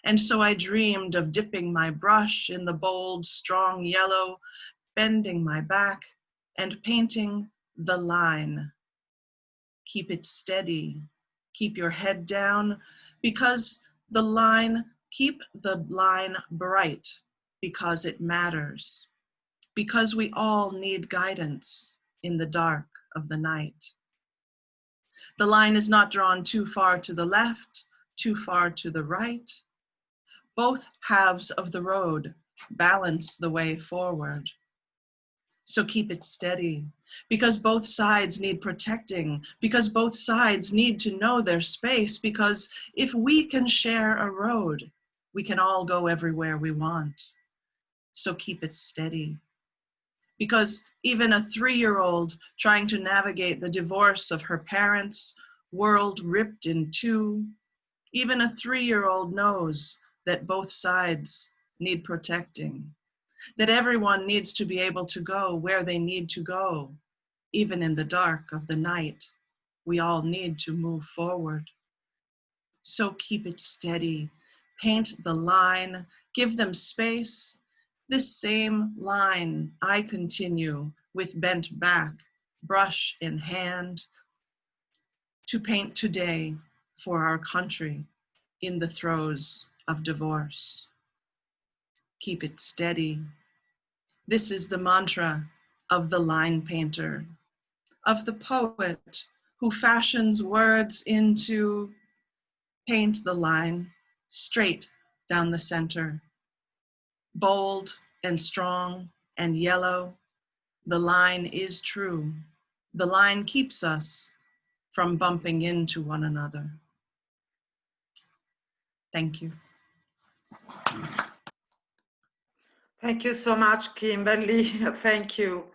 And so I dreamed of dipping my brush in the bold, strong yellow, bending my back and painting the line. Keep it steady, keep your head down, because the line, keep the line bright, because it matters. Because we all need guidance in the dark of the night. The line is not drawn too far to the left, too far to the right. Both halves of the road balance the way forward. So keep it steady, because both sides need protecting, because both sides need to know their space, because if we can share a road, we can all go everywhere we want. So keep it steady. Because even a 3-year-old trying to navigate the divorce of her parents, world ripped in two, even a 3-year-old knows that both sides need protecting, that everyone needs to be able to go where they need to go, even in the dark of the night. We all need to move forward. So keep it steady, paint the line, give them space. This same line I continue with bent back, brush in hand, to paint today for our country in the throes of divorce. Keep it steady. This is the mantra of the line painter, of the poet who fashions words into paint the line straight down the center. Bold and strong and yellow, the line is true. The line keeps us from bumping into one another. Thank you. Thank you so much, Kimberly. Thank you.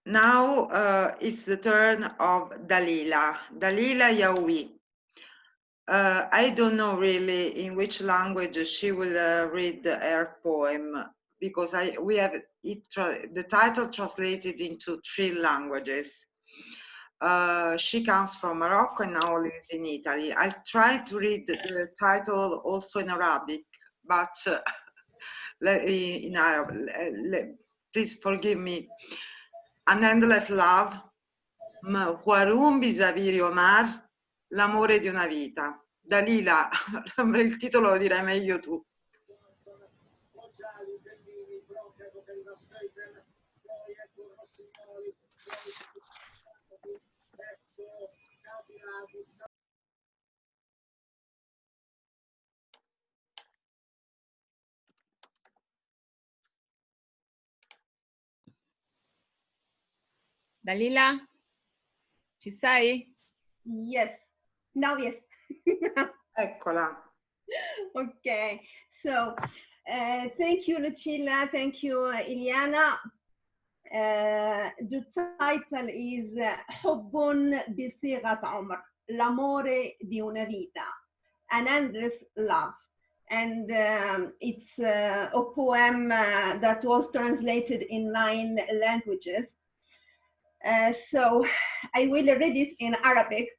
Now it's the turn of Dalila. Dalila Yaoui. I don't know really in which language she will read her poem, because we have the title translated into 3 languages. She comes from Morocco and now lives in Italy. I'll try to read the title also in Arabic, but in Arab, please forgive me. An Endless Love, Huarum vis-à-vis Omar, L'amore di una vita. Dalila, il titolo lo direi meglio tu. commerciali, Bellini, Broca, Coperina Steven, poi ecco Rossignoli, poi ecco KASHIWAGI. Dalila, ci sei? Yes, now yes. Eccola. Okay, so thank you, Lucilla. Thank you, Iliana. The title is حب بصيغة عمر, l'amore di una vita, an endless love. And it's a poem that was translated in 9 languages. So I will read it in Arabic.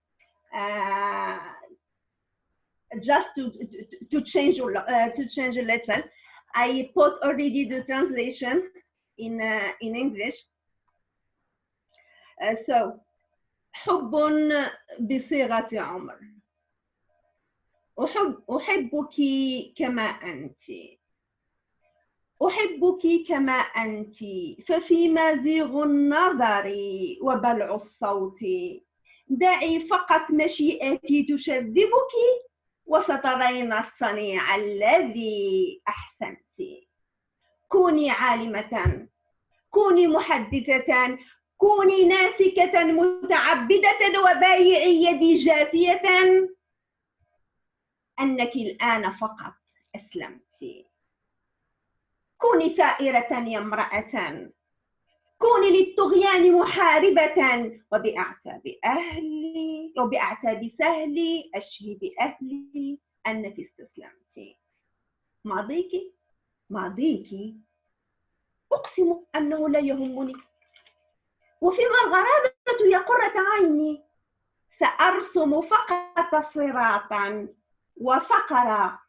Just to change a little. I put already the translation in English. So حب بصيغة عمر. أحبك كما أنت. أحبك كما أنت ففي مزيغ النظر وبلع الصوت. دعي فقط مشيئتي تشذبك وسترين الصنيع الذي أحسنت. كوني عالمة، كوني محدثة، كوني ناسكة متعبدة وبايعي يدي جافية. أنك الآن فقط أسلمت. كوني ثائرة يا امرأة، كوني للطغيان محاربة وبأعتاب سهلي أشهد أهلي أنك استسلمت. ماضيك أقسم أنه لا يهمني، وفيما الغرابة يا قرة عيني سأرسم فقط صراطا وصقرا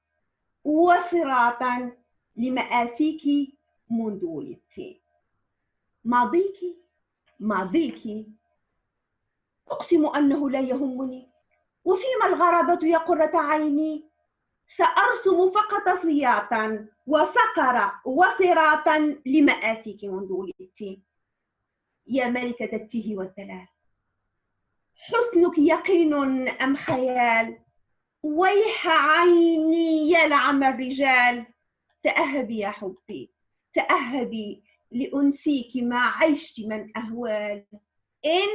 وصراطا لمآسيك منذ ولدت. ماضيك أقسم أنه لا يهمني، وفيما الغرابة يا قرة عيني سأرسم فقط سياطا وصقرا وصراطا لمآسيك منذ ولدت. يا ملكة التيه والدلال، حسنك يقين أم خيال؟ ويح عيني يلعم الرجال. تأهبي يا حبي، تأهبي لأنسيك ما عشت من أهوال. إن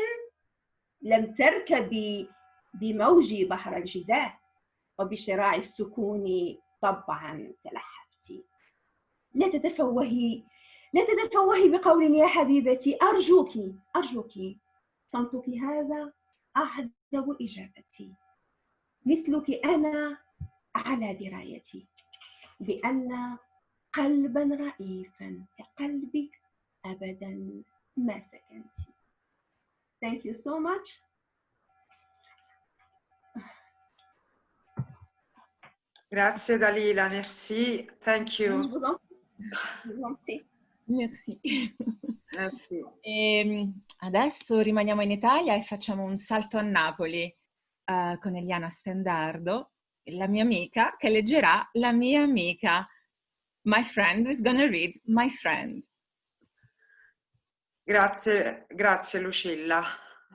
لم تركبي بموج بحر الجدال وبشراع السكون طبعا تلحفتي. لا تتفوهي بقول يا حبيبتي. أرجوك صمتك هذا أعذب إجابتي. مثلك أنا على درايتي بأن قلبا رئيفا كقلبك أبدا ما سكنت. Thank you so much. Grazie Dalila, merci, thank you. Merci. Merci. Adesso rimaniamo in Italia e facciamo un salto a Napoli con Eliana Stendardo, la mia amica, che leggerà La mia amica. My friend is gonna read My friend. Grazie Lucilla.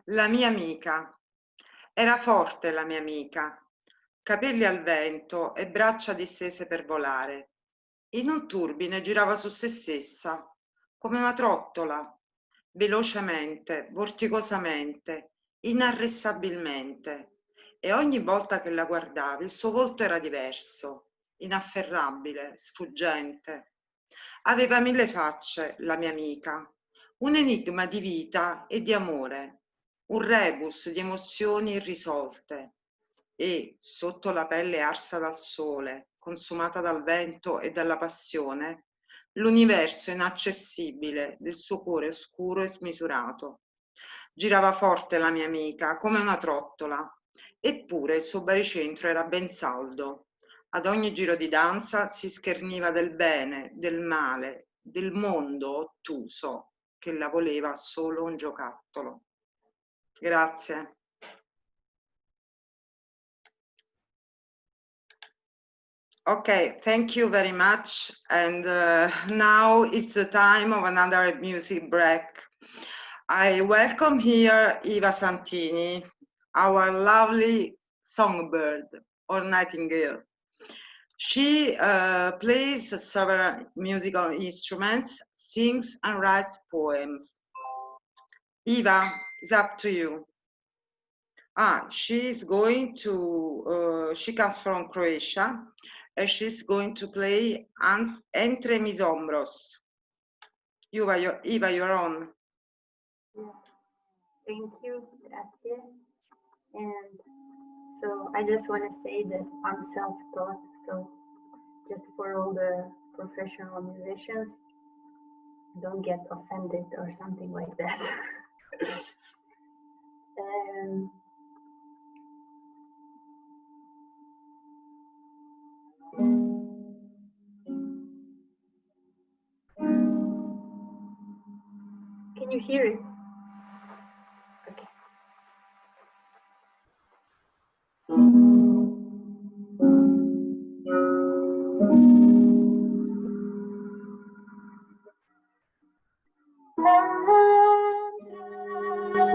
La mia amica. Era forte la mia amica, capelli al vento e braccia distese per volare. In un turbine girava su se stessa, come una trottola, velocemente, vorticosamente, inarrestabilmente, e ogni volta che la guardavi il suo volto era diverso, inafferrabile, sfuggente. Aveva 1000 facce, la mia amica, un enigma di vita e di amore, un rebus di emozioni irrisolte, e, sotto la pelle arsa dal sole, consumata dal vento e dalla passione, l'universo inaccessibile del suo cuore oscuro e smisurato. Girava forte la mia amica, come una trottola, eppure il suo baricentro era ben saldo. Ad ogni giro di danza si scherniva del bene, del male, del mondo ottuso, che la voleva solo un giocattolo. Grazie. Okay, thank you very much. And now it's the time of another music break. I welcome here Eva Santini, our lovely songbird or nightingale. She plays several musical instruments, sings and writes poems. Eva, it's up to you. She's going to, she comes from Croatia, and she's going to play Entre mis hombros. Eva, you're on. Thank you, grazie. And so I just want to say that I'm self-taught, so just for all the professional musicians, don't get offended or something like that. Can you hear it? Okay.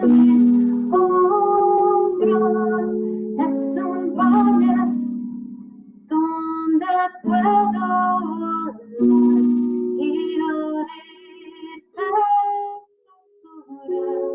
Mis hombros es un valle donde puedo volar y oírte susurrar.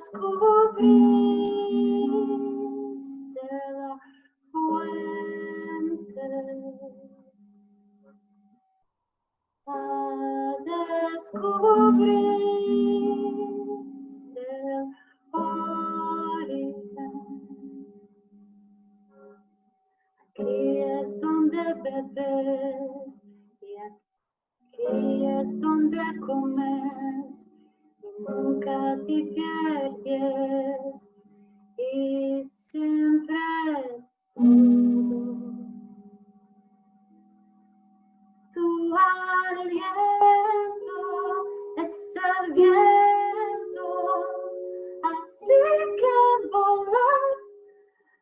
Descubriste la fuente, descubriste el origen. Aquí es donde bebes y aquí es donde comes. Nunca te pierdes y siempre todo. Tu aliento es el viento, así que volar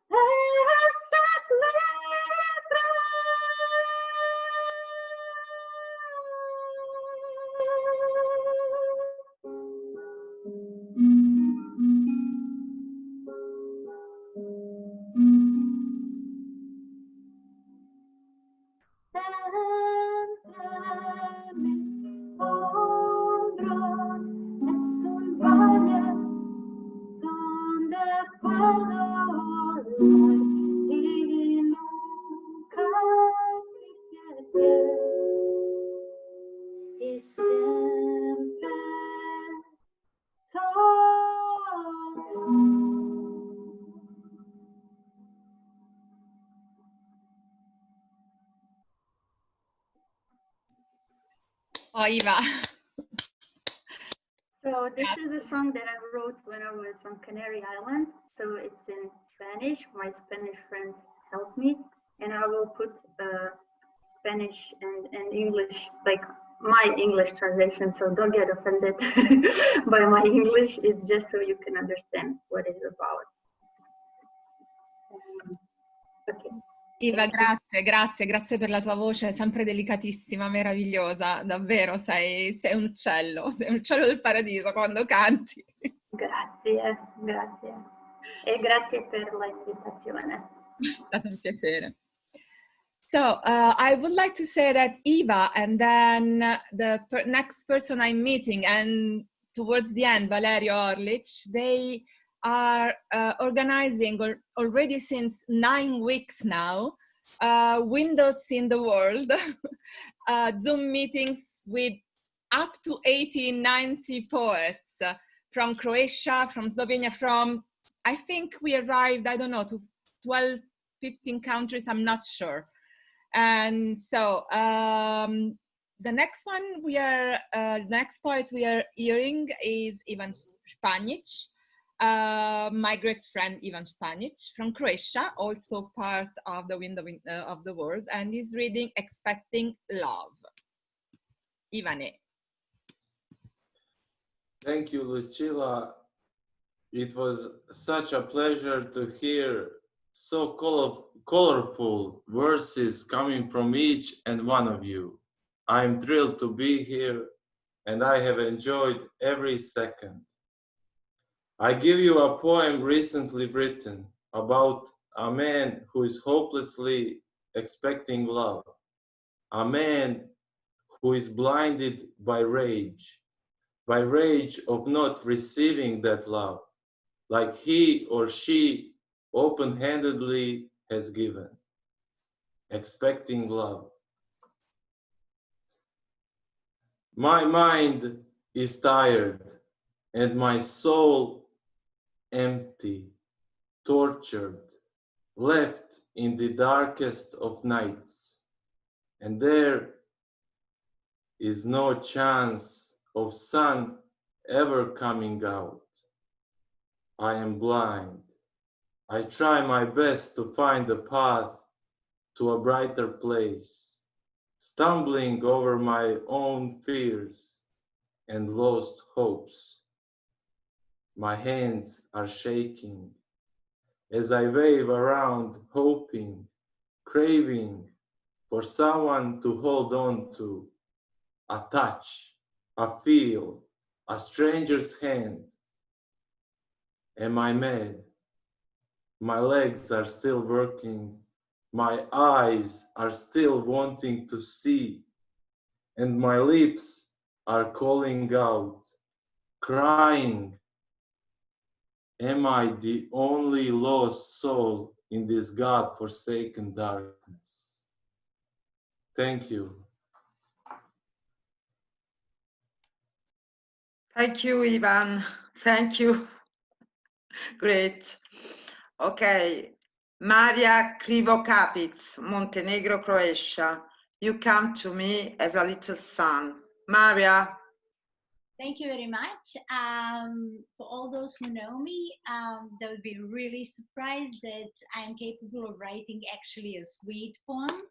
es ser libre. Entre mis hombros es un valle donde puedo volar y nunca te pierdes y siempre todo. Oh, Eva. So this is a song that I wrote when I was on Canary Island. So it's in Spanish. My Spanish friends helped me, and I will put Spanish and English, like my English translation. So don't get offended by my English. It's just so you can understand what it's about. Okay. Eva, grazie per la tua voce, sempre delicatissima, meravigliosa, davvero, sei un uccello del paradiso quando canti. Grazie. E grazie per l'invitazione. È stato un piacere. So, I would like to say that Eva and then the next person I'm meeting, and towards the end, Valerio Orlic, they are organizing already since 9 weeks now, Windows in the World, Zoom meetings with up to 80, 90 poets from Croatia, from Slovenia, from, I think we arrived, I don't know, to 12, 15 countries, I'm not sure. And so the next one next poet we are hearing is Ivan Španjić, my great friend Ivan Španjić from Croatia, also part of the Wind of the World, and he's reading Expecting Love. Ivane. Thank you, Lucilla. It was such a pleasure to hear so colorful verses coming from each and one of you. I'm thrilled to be here, and I have enjoyed every second. I give you a poem recently written about a man who is hopelessly expecting love, a man who is blinded by rage of not receiving that love, like he or she open-handedly has given, expecting love. My mind is tired and my soul empty, tortured, left in the darkest of nights, and there is no chance of sun ever coming out. I am blind. I try my best to find a path to a brighter place, stumbling over my own fears and lost hopes. My hands are shaking as I wave around, hoping, craving for someone to hold on to, a touch, a feel, a stranger's hand. Am I mad? My legs are still working, my eyes are still wanting to see, and my lips are calling out, crying. Am I the only lost soul in this God-forsaken darkness? Thank you. Thank you, Ivan. Thank you. Great. Okay. Maria Krivokapits, Montenegro, Croatia. You come to me as a little son. Maria. Thank you very much. For all those who know me, they will be really surprised that I'm capable of writing actually a sweet poem,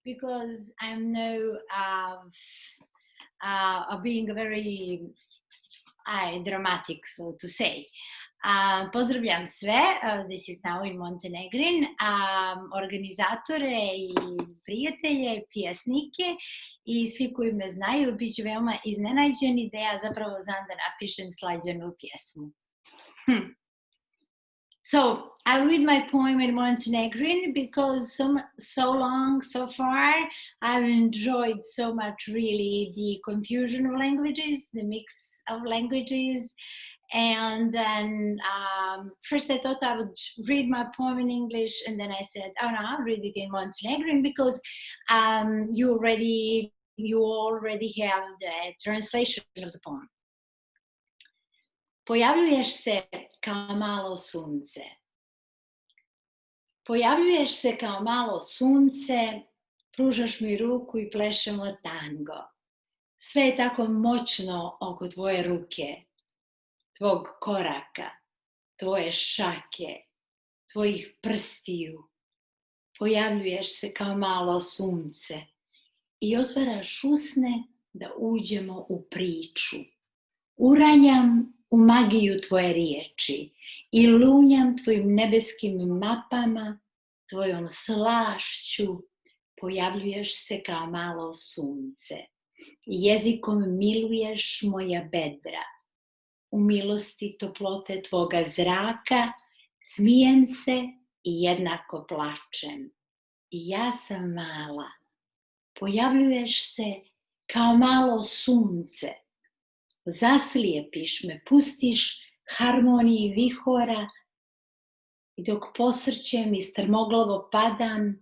because I'm known of being very dramatic, so to say. Pozdravljam sve, this is now in Montenegrin, organizatore i prijatelje, pjesnike i svi koji me znaju bit ću veoma iznenađeni da ja zapravo znam da napišem slađenu pjesmu. So I'll read my poem in Montenegrin because so long so far I've enjoyed so much really the confusion of languages, the mix of languages. And then first I thought I would read my poem in English, and then I said, oh no, I'll read it in Montenegrin because you already have the translation of the poem. Pojavljuješ se kao malo sunce. Pojavljuješ se kao malo sunce, pružaš mi ruku i plešemo tango. Sve je tako moćno oko tvoje ruke, tvog koraka, tvoje šake, tvojih prstiju. Pojavljuješ se kao malo sunce i otvaraš usne da uđemo u priču. Uranjam u magiju tvoje riječi i lunjam tvojim nebeskim mapama, tvojom slašću. Pojavljuješ se kao malo sunce i jezikom miluješ moja bedra. U milosti toplote tvoga zraka smijem se i jednako plačem. I ja sam mala. Pojavljuješ se kao malo sunce. Zaslijepiš me, pustiš harmoniji vihora i dok posrćem i strmoglavo padam,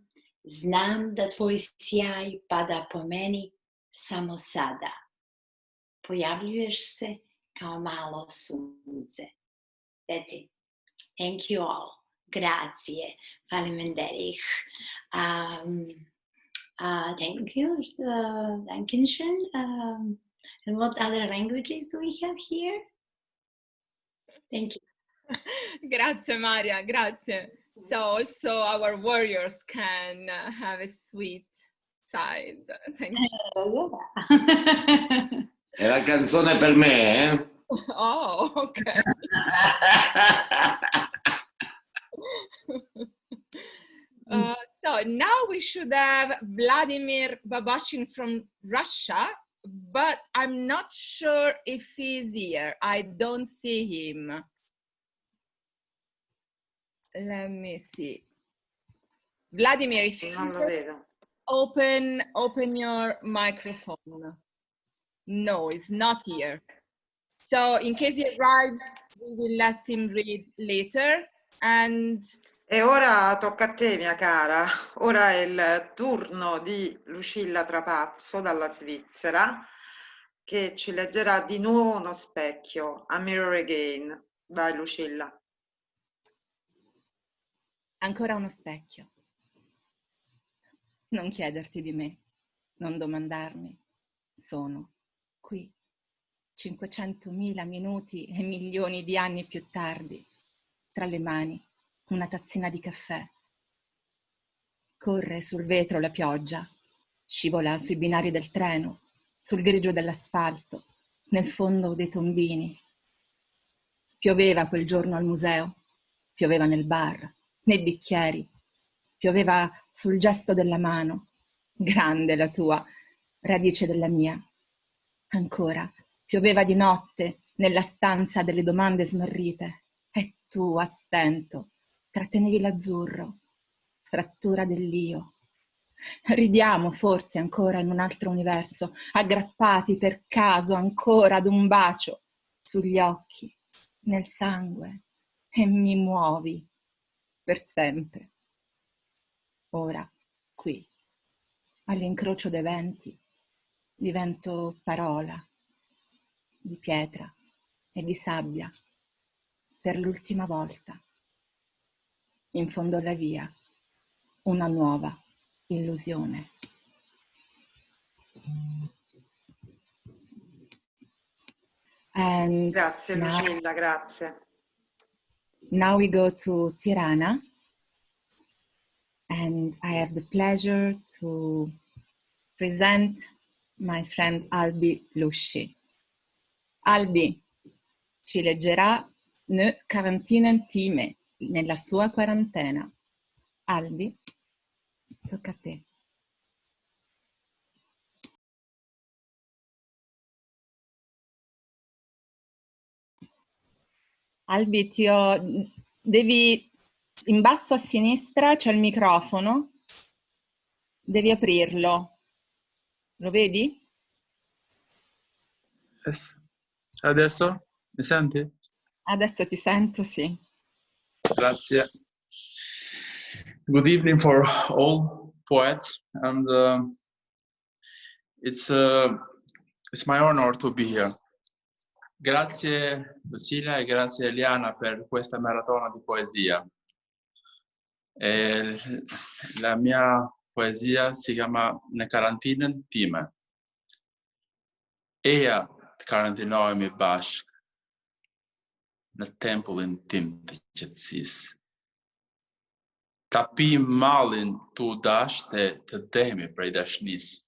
znam da tvoj sjaj pada po meni samo sada. pojavljuješ se kao malo sunce. That's it. Thank you all. Grazie. Faleminderig. Thank you. Dankeschön. And what other languages do we have here? Thank you. Grazie Maria, grazie. So also our warriors can have a sweet side. Thank you. È la canzone per me, eh? Oh, okay. So now we should have Vladimir Babachin from Russia, but I'm not sure if he's here. I don't see him. Let me see. Vladimir, if you open your microphone. No, it's not here. So in case he arrives, we will let him read later. And E ora tocca a te, mia cara. Ora è il turno di Lucilla Trapazzo dalla Svizzera, che ci leggerà di nuovo uno specchio, A Mirror Again. Vai, Lucilla. Ancora uno specchio. Non chiederti di me, non domandarmi. Sono qui, 500.000 minuti e milioni di anni più tardi, tra le mani, una tazzina di caffè. Corre sul vetro la pioggia, scivola sui binari del treno, sul grigio dell'asfalto, nel fondo dei tombini. Pioveva quel giorno al museo, pioveva nel bar, nei bicchieri, pioveva sul gesto della mano, grande la tua, radice della mia. Ancora, pioveva di notte nella stanza delle domande smarrite e tu, a stento, trattenevi l'azzurro, frattura dell'io. Ridiamo forse ancora in un altro universo, aggrappati per caso ancora ad un bacio, sugli occhi, nel sangue, e mi muovi per sempre. Ora, qui, all'incrocio dei venti, divento parola, di pietra e di sabbia, per l'ultima volta. In fondo alla via, una nuova illusione. And Grazie Lucilla, grazie. Now we go to Tirana, and I have the pleasure to present my friend Albi LIUCCI. Albi ci leggerà Ne quarantinen time, nella sua quarantena. Albi, tocca a te. Albi, devi, in basso a sinistra c'è il microfono, devi aprirlo. Lo vedi? Yes. Adesso mi senti? Adesso ti sento, sì. Grazie. Good evening for all poets, and it's my honor to be here. Grazie Lucilla e grazie Eliana per questa maratona di poesia. La mia poesia si chiama Ne quarantinen time. Ea karantinoj mi bashk në tempullin tim të qetësisë. Ta pim mallin tu dash dhe të dehemi prej dashnisë.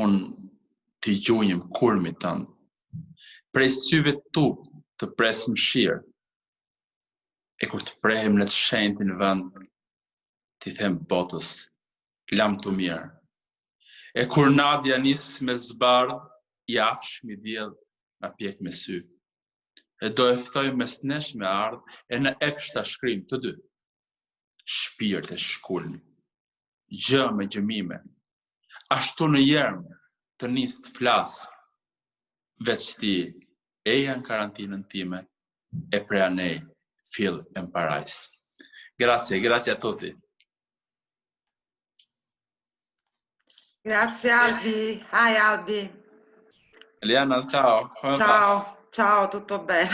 Unë t'i gjujmë kurmi tënë, prej syve tu të presë mëshirë, e kur të prehem në të shenjtë në vend, t'i them botës, lam të mirë. E kur nadja nisë me zbardh, jafsh mi diell ma pjek me sy. E do eftoj mes nesh me ardh, e në epshta shkrim të dy. Shpirt e shkullni, gjë me gjëmime, ashtu në jermë të nisë të flasë, veç ti eja në karantinën time, e prea nej fill e në parajs. Grazie, grazie a tutti. Grazie Albi. Hi Albi. Eliana, ciao, come va? Ciao, ciao, tutto bene?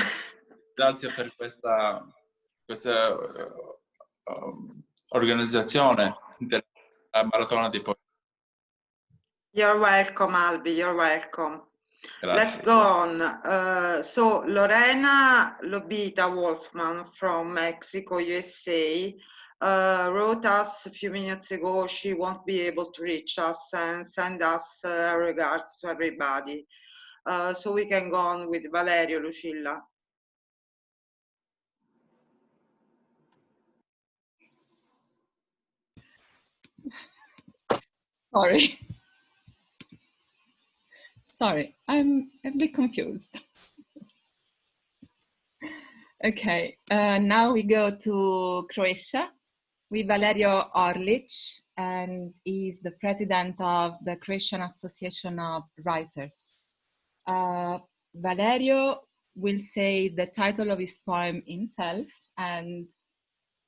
Grazie per questa organizzazione della Maratona di poesia. You're welcome, Albi, you're welcome. Grazie. Let's go on. So Lorena Lobita Wolfman from Mexico, USA, wrote us a few minutes ago she won't be able to reach us and send us regards to everybody. So we can go on with Valerio, Lucilla. Sorry, I'm a bit confused. Okay, now we go to Croatia with Valerio Orlic, and he's the president of the Croatian Association of Writers. Valerio will say the title of his poem himself, and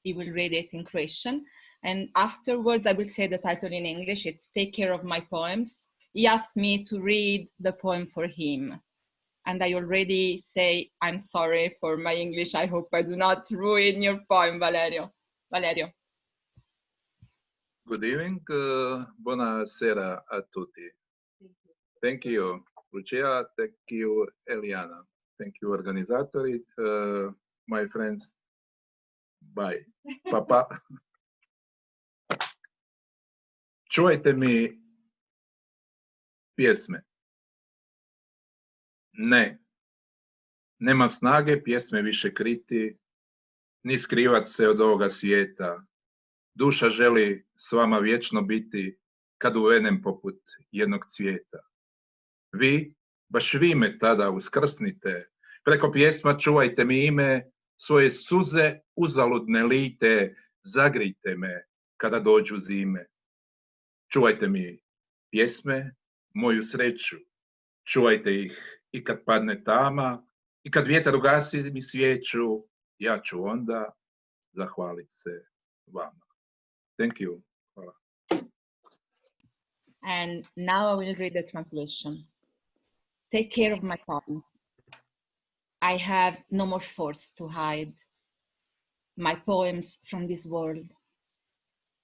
he will read it in Croatian. And afterwards, I will say the title in English. It's Take Care of My Poems. He asked me to read the poem for him. And I already say, I'm sorry for my English. I hope I do not ruin your poem, Valerio. Valerio. Good evening. Buonasera a tutti. Thank you, Lucia. Thank you, Eliana. Thank you, organizzatori. My friends. Bye. Papa. Čuvajte mi pjesme. Ne. Nema snage pjesme više kriti, ni skrivat se od ovoga svijeta. Duša želi s vama vječno biti, kad uvenem poput jednog cvijeta. Vi, baš vi me tada uskrsnite, preko pjesma čuvajte mi ime, svoje suze uzaludne lite, zagrijte me kada dođu zime. Čuvajte mi pjesme, moju sreću, čuvajte ih i kad padne tama, i kad vjetar ugasi mi svijeću, ja ću onda zahvalit se vama. Thank you. Hvala. And now I will read the translation. Take care of my poem. I have no more force to hide my poems from this world.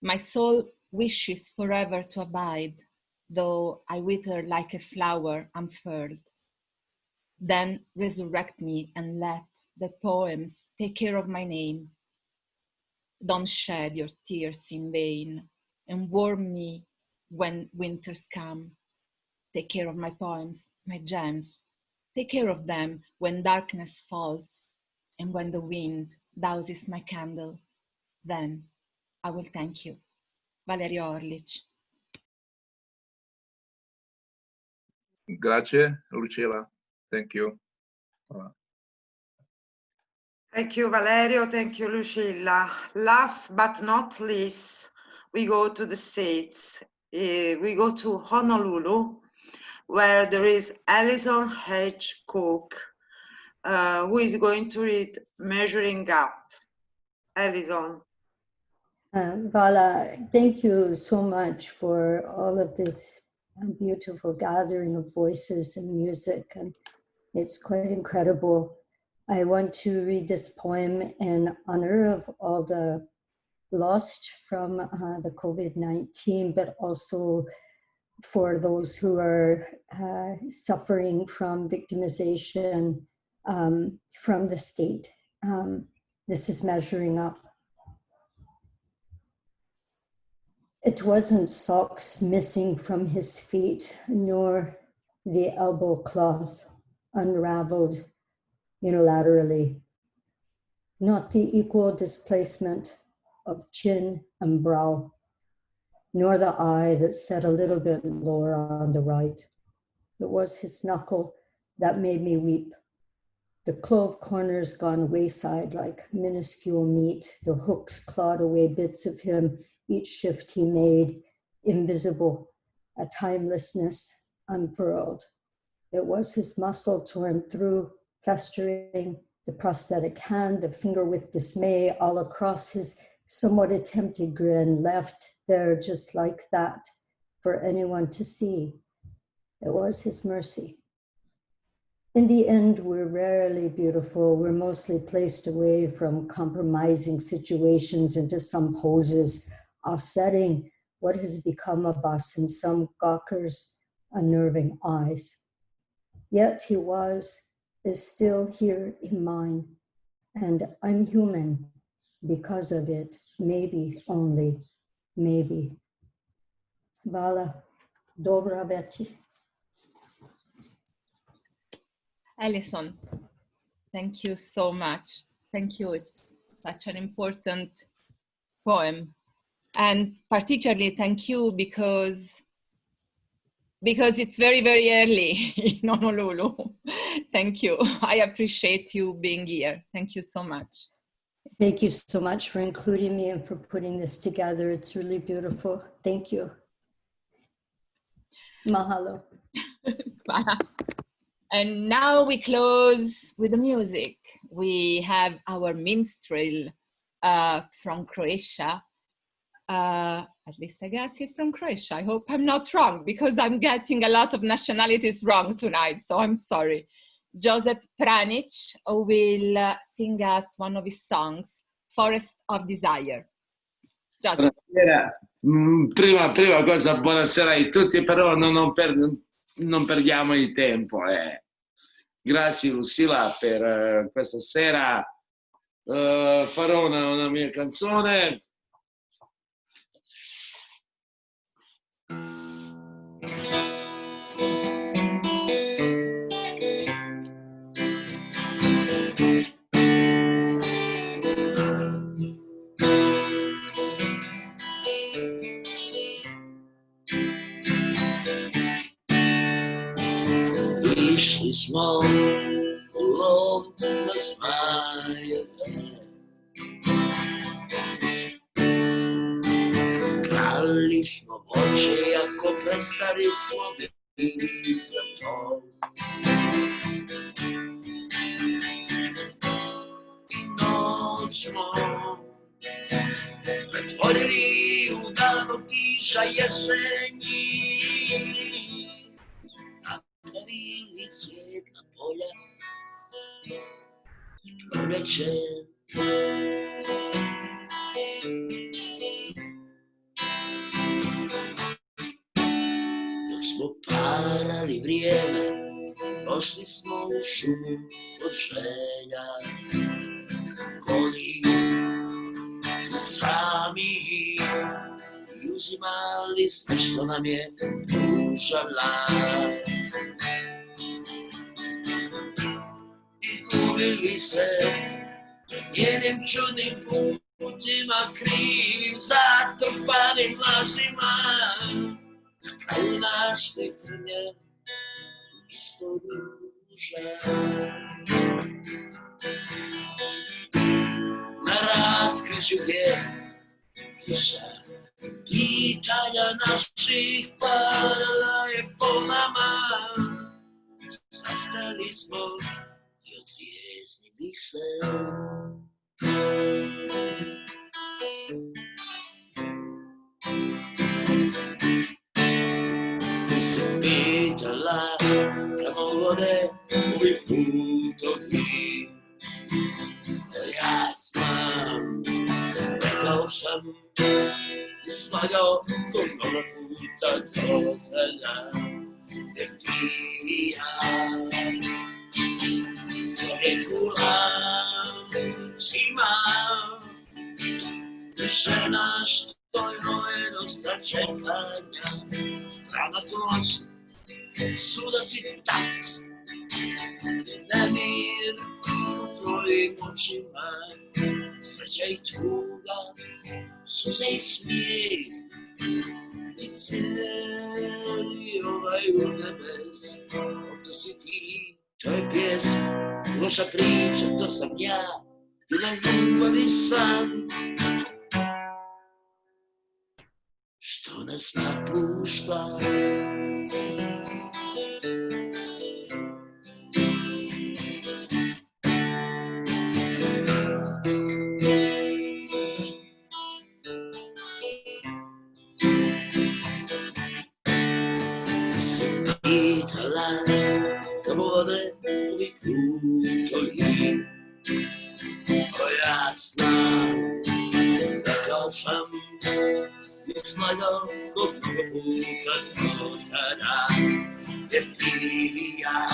My soul wishes forever to abide, though I wither like a flower unfurled. Then resurrect me and let the poems take care of my name. Don't shed your tears in vain and warm me when winters come. Take care of my poems, my gems. Take care of them when darkness falls and when the wind douses my candle. Then I will thank you. Valerio Orlic. Grazie, Lucilla. Thank you. Thank you, Valerio. Thank you, Lucilla. Last but not least, we go to the States. We go to Honolulu, where there is Alison H. Cook, who is going to read Measuring Up. Alison. Vala, thank you so much for all of this beautiful gathering of voices and music, and it's quite incredible. I want to read this poem in honor of all the lost from the COVID-19, but also for those who are suffering from victimization from the state. This is Measuring Up. It wasn't socks missing from his feet, nor the elbow cloth unraveled unilaterally, not the equal displacement of chin and brow, nor the eye that sat a little bit lower on the right. It was his knuckle that made me weep. The clove corners gone wayside like minuscule meat, the hooks clawed away bits of him, each shift he made, invisible, a timelessness unfurled. It was his muscle torn through, festering, the prosthetic hand, the finger with dismay all across his somewhat attempted grin, left there just like that for anyone to see. It was his mercy. In the end, we're rarely beautiful. We're mostly placed away from compromising situations into some poses, offsetting what has become of us in some gawkers' unnerving eyes. Yet he is still here in mine, and I'm human because of it, maybe only, maybe. Hvala, dobra večer. Alison, thank you so much. Thank you. It's such an important poem. And particularly thank you because it's very, very early in Honolulu. Thank you. I appreciate you being here. Thank you so much. Thank you so much for including me and for putting this together. It's really beautiful. Thank you. Mahalo. And now we close with the music. We have our minstrel from Croatia. At least I guess he's from Croatia. I hope I'm not wrong because I'm getting a lot of nationalities wrong tonight, so I'm sorry. Joseph Pranic will sing us one of his songs, Forest of Desire. Joseph. Prima cosa, buonasera a tutti, però non perdiamo il tempo. Grazie Lucilla per questa sera. Farò una mia canzone. Išli smo u lov na zmajeve, krali smo voće, ako prestari smo bili za to. I noć smo pretvorili u dan otiša jesenji, napravili cvjetna polja i proljeće. Dok smo parali vrijeme, došli smo u šumu od želja. Koli sami i uzimali sve što nam je pružala. I gubili se njenim čudnim putima, krivim zatrpanim lažima. Na kraju našli trnje isto ruža. Na raskrižju gdje kiša pitanja naših padala je po nama. Zastali smo i otrijeznili se. Ti se pitala kamo vode ovi putovi. Ja znam, rekao sam i slagao ko mnogo puta do tada. Jer ti i ja čovjeku lancima, žena što je rojenosta čekanja, stranac noć, sudac i tac, nemir u tvojim očima, sreća i tuga, suze i smijeh, i cijeli ovaj urnebes, to si ti, to je pjesma, loša priča, to sam ja, i na ljubavi sam, što nas napušta. Pitala kamo vode vyplutolí. O jasná, takal sam, vysnadal kopu, to tada je figlia.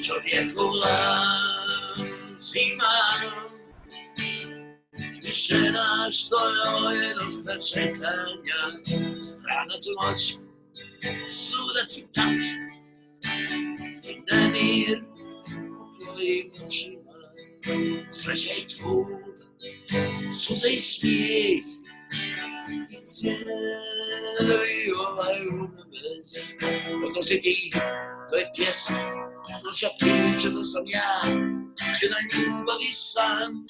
Człowieku lanci mam, jeszcze nasz to jednostka czekania, strana tu noć, suda ci tak, inny mir, twoim oczyma, słyszej trud, cudzy śmiech, i cieli owają bez, oto się ty, to jest piesma, non so più, ce lo sam ja, che non ljubavi sam.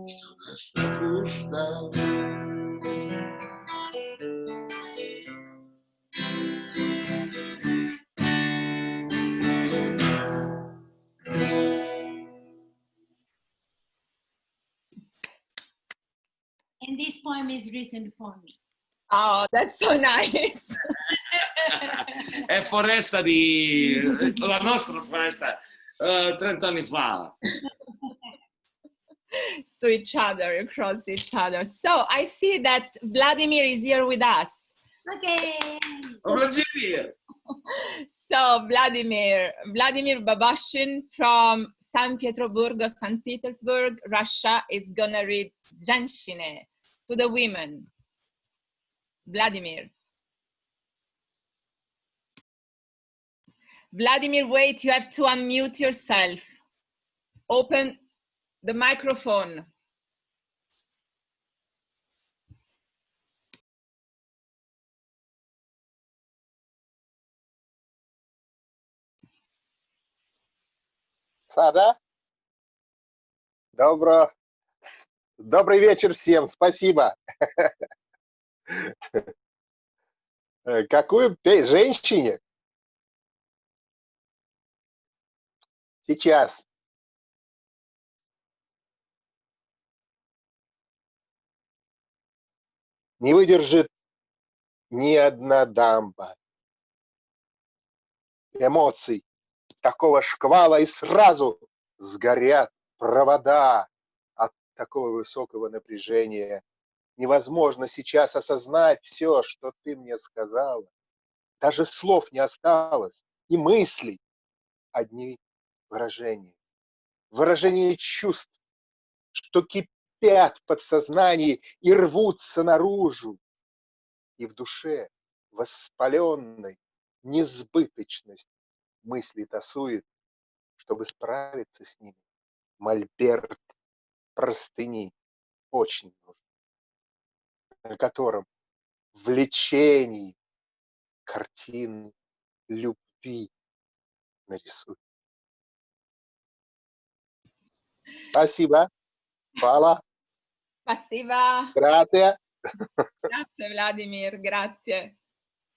Što nas napušta. And this poem is written for me. Oh, that's so nice. È foresta la nostra foresta 30 anni fa. To each other, across each other. So I see that Vladimir is here with us. Okay. Vladimir. So Vladimir Babashin from St. Petersburg, Russia, is gonna read Женщины to the women. Vladimir, wait, you have to unmute yourself. Open the microphone. Сада? Добрый вечер всем, спасибо. Какую женщине? Сейчас. Не выдержит ни одна дамба. Эмоций такого шквала, и сразу сгорят провода от такого высокого напряжения. Невозможно сейчас осознать все, что ты мне сказала. Даже слов не осталось, и мыслей, одни выражения. Выражения чувств, что кипят в подсознании и рвутся наружу. И в душе воспаленной несбыточность мысли тасует, чтобы справиться с ними. Мольберт простыни очень нужен, на котором влечений картины любви нарисует. Спасибо. Hvala. Spasiba. Grazie. Grazie, Vladimir. Grazie.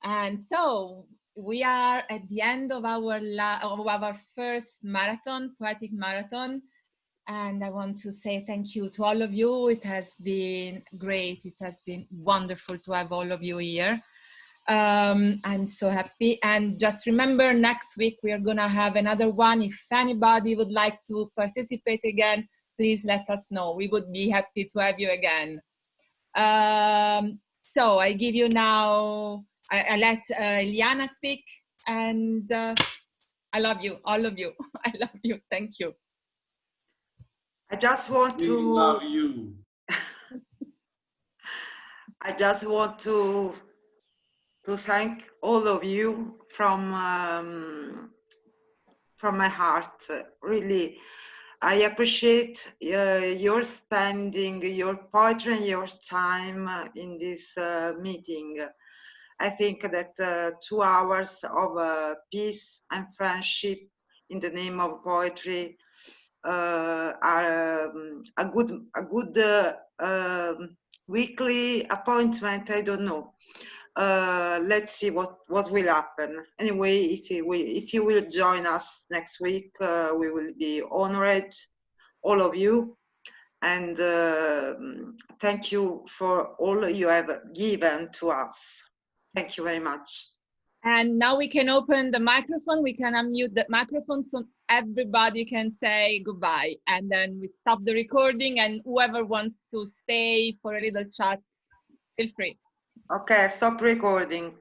And so we are at the end of our first marathon, poetic marathon. And I want to say thank you to all of you. It has been great. It has been wonderful to have all of you here. I'm so happy. And just remember, next week we are going to have another one. If anybody would like to participate again, please let us know. We would be happy to have you again. So I give you now, I let Eliana speak, and I love you, all of you. I love you. Thank you. I just want to love you. I just want to thank all of you from my heart. Really, I appreciate your spending your poetry and your time in this meeting. I think that 2 hours of peace and friendship in the name of poetry are a good weekly appointment. I don't know. Let's see what will happen. Anyway, if you will join us next week, we will be honored, all of you, and thank you for all you have given to us. Thank you very much. And now we can open the microphone. We can unmute the microphone so everybody can say goodbye. And then we stop the recording, and whoever wants to stay for a little chat, feel free. Okay, stop recording.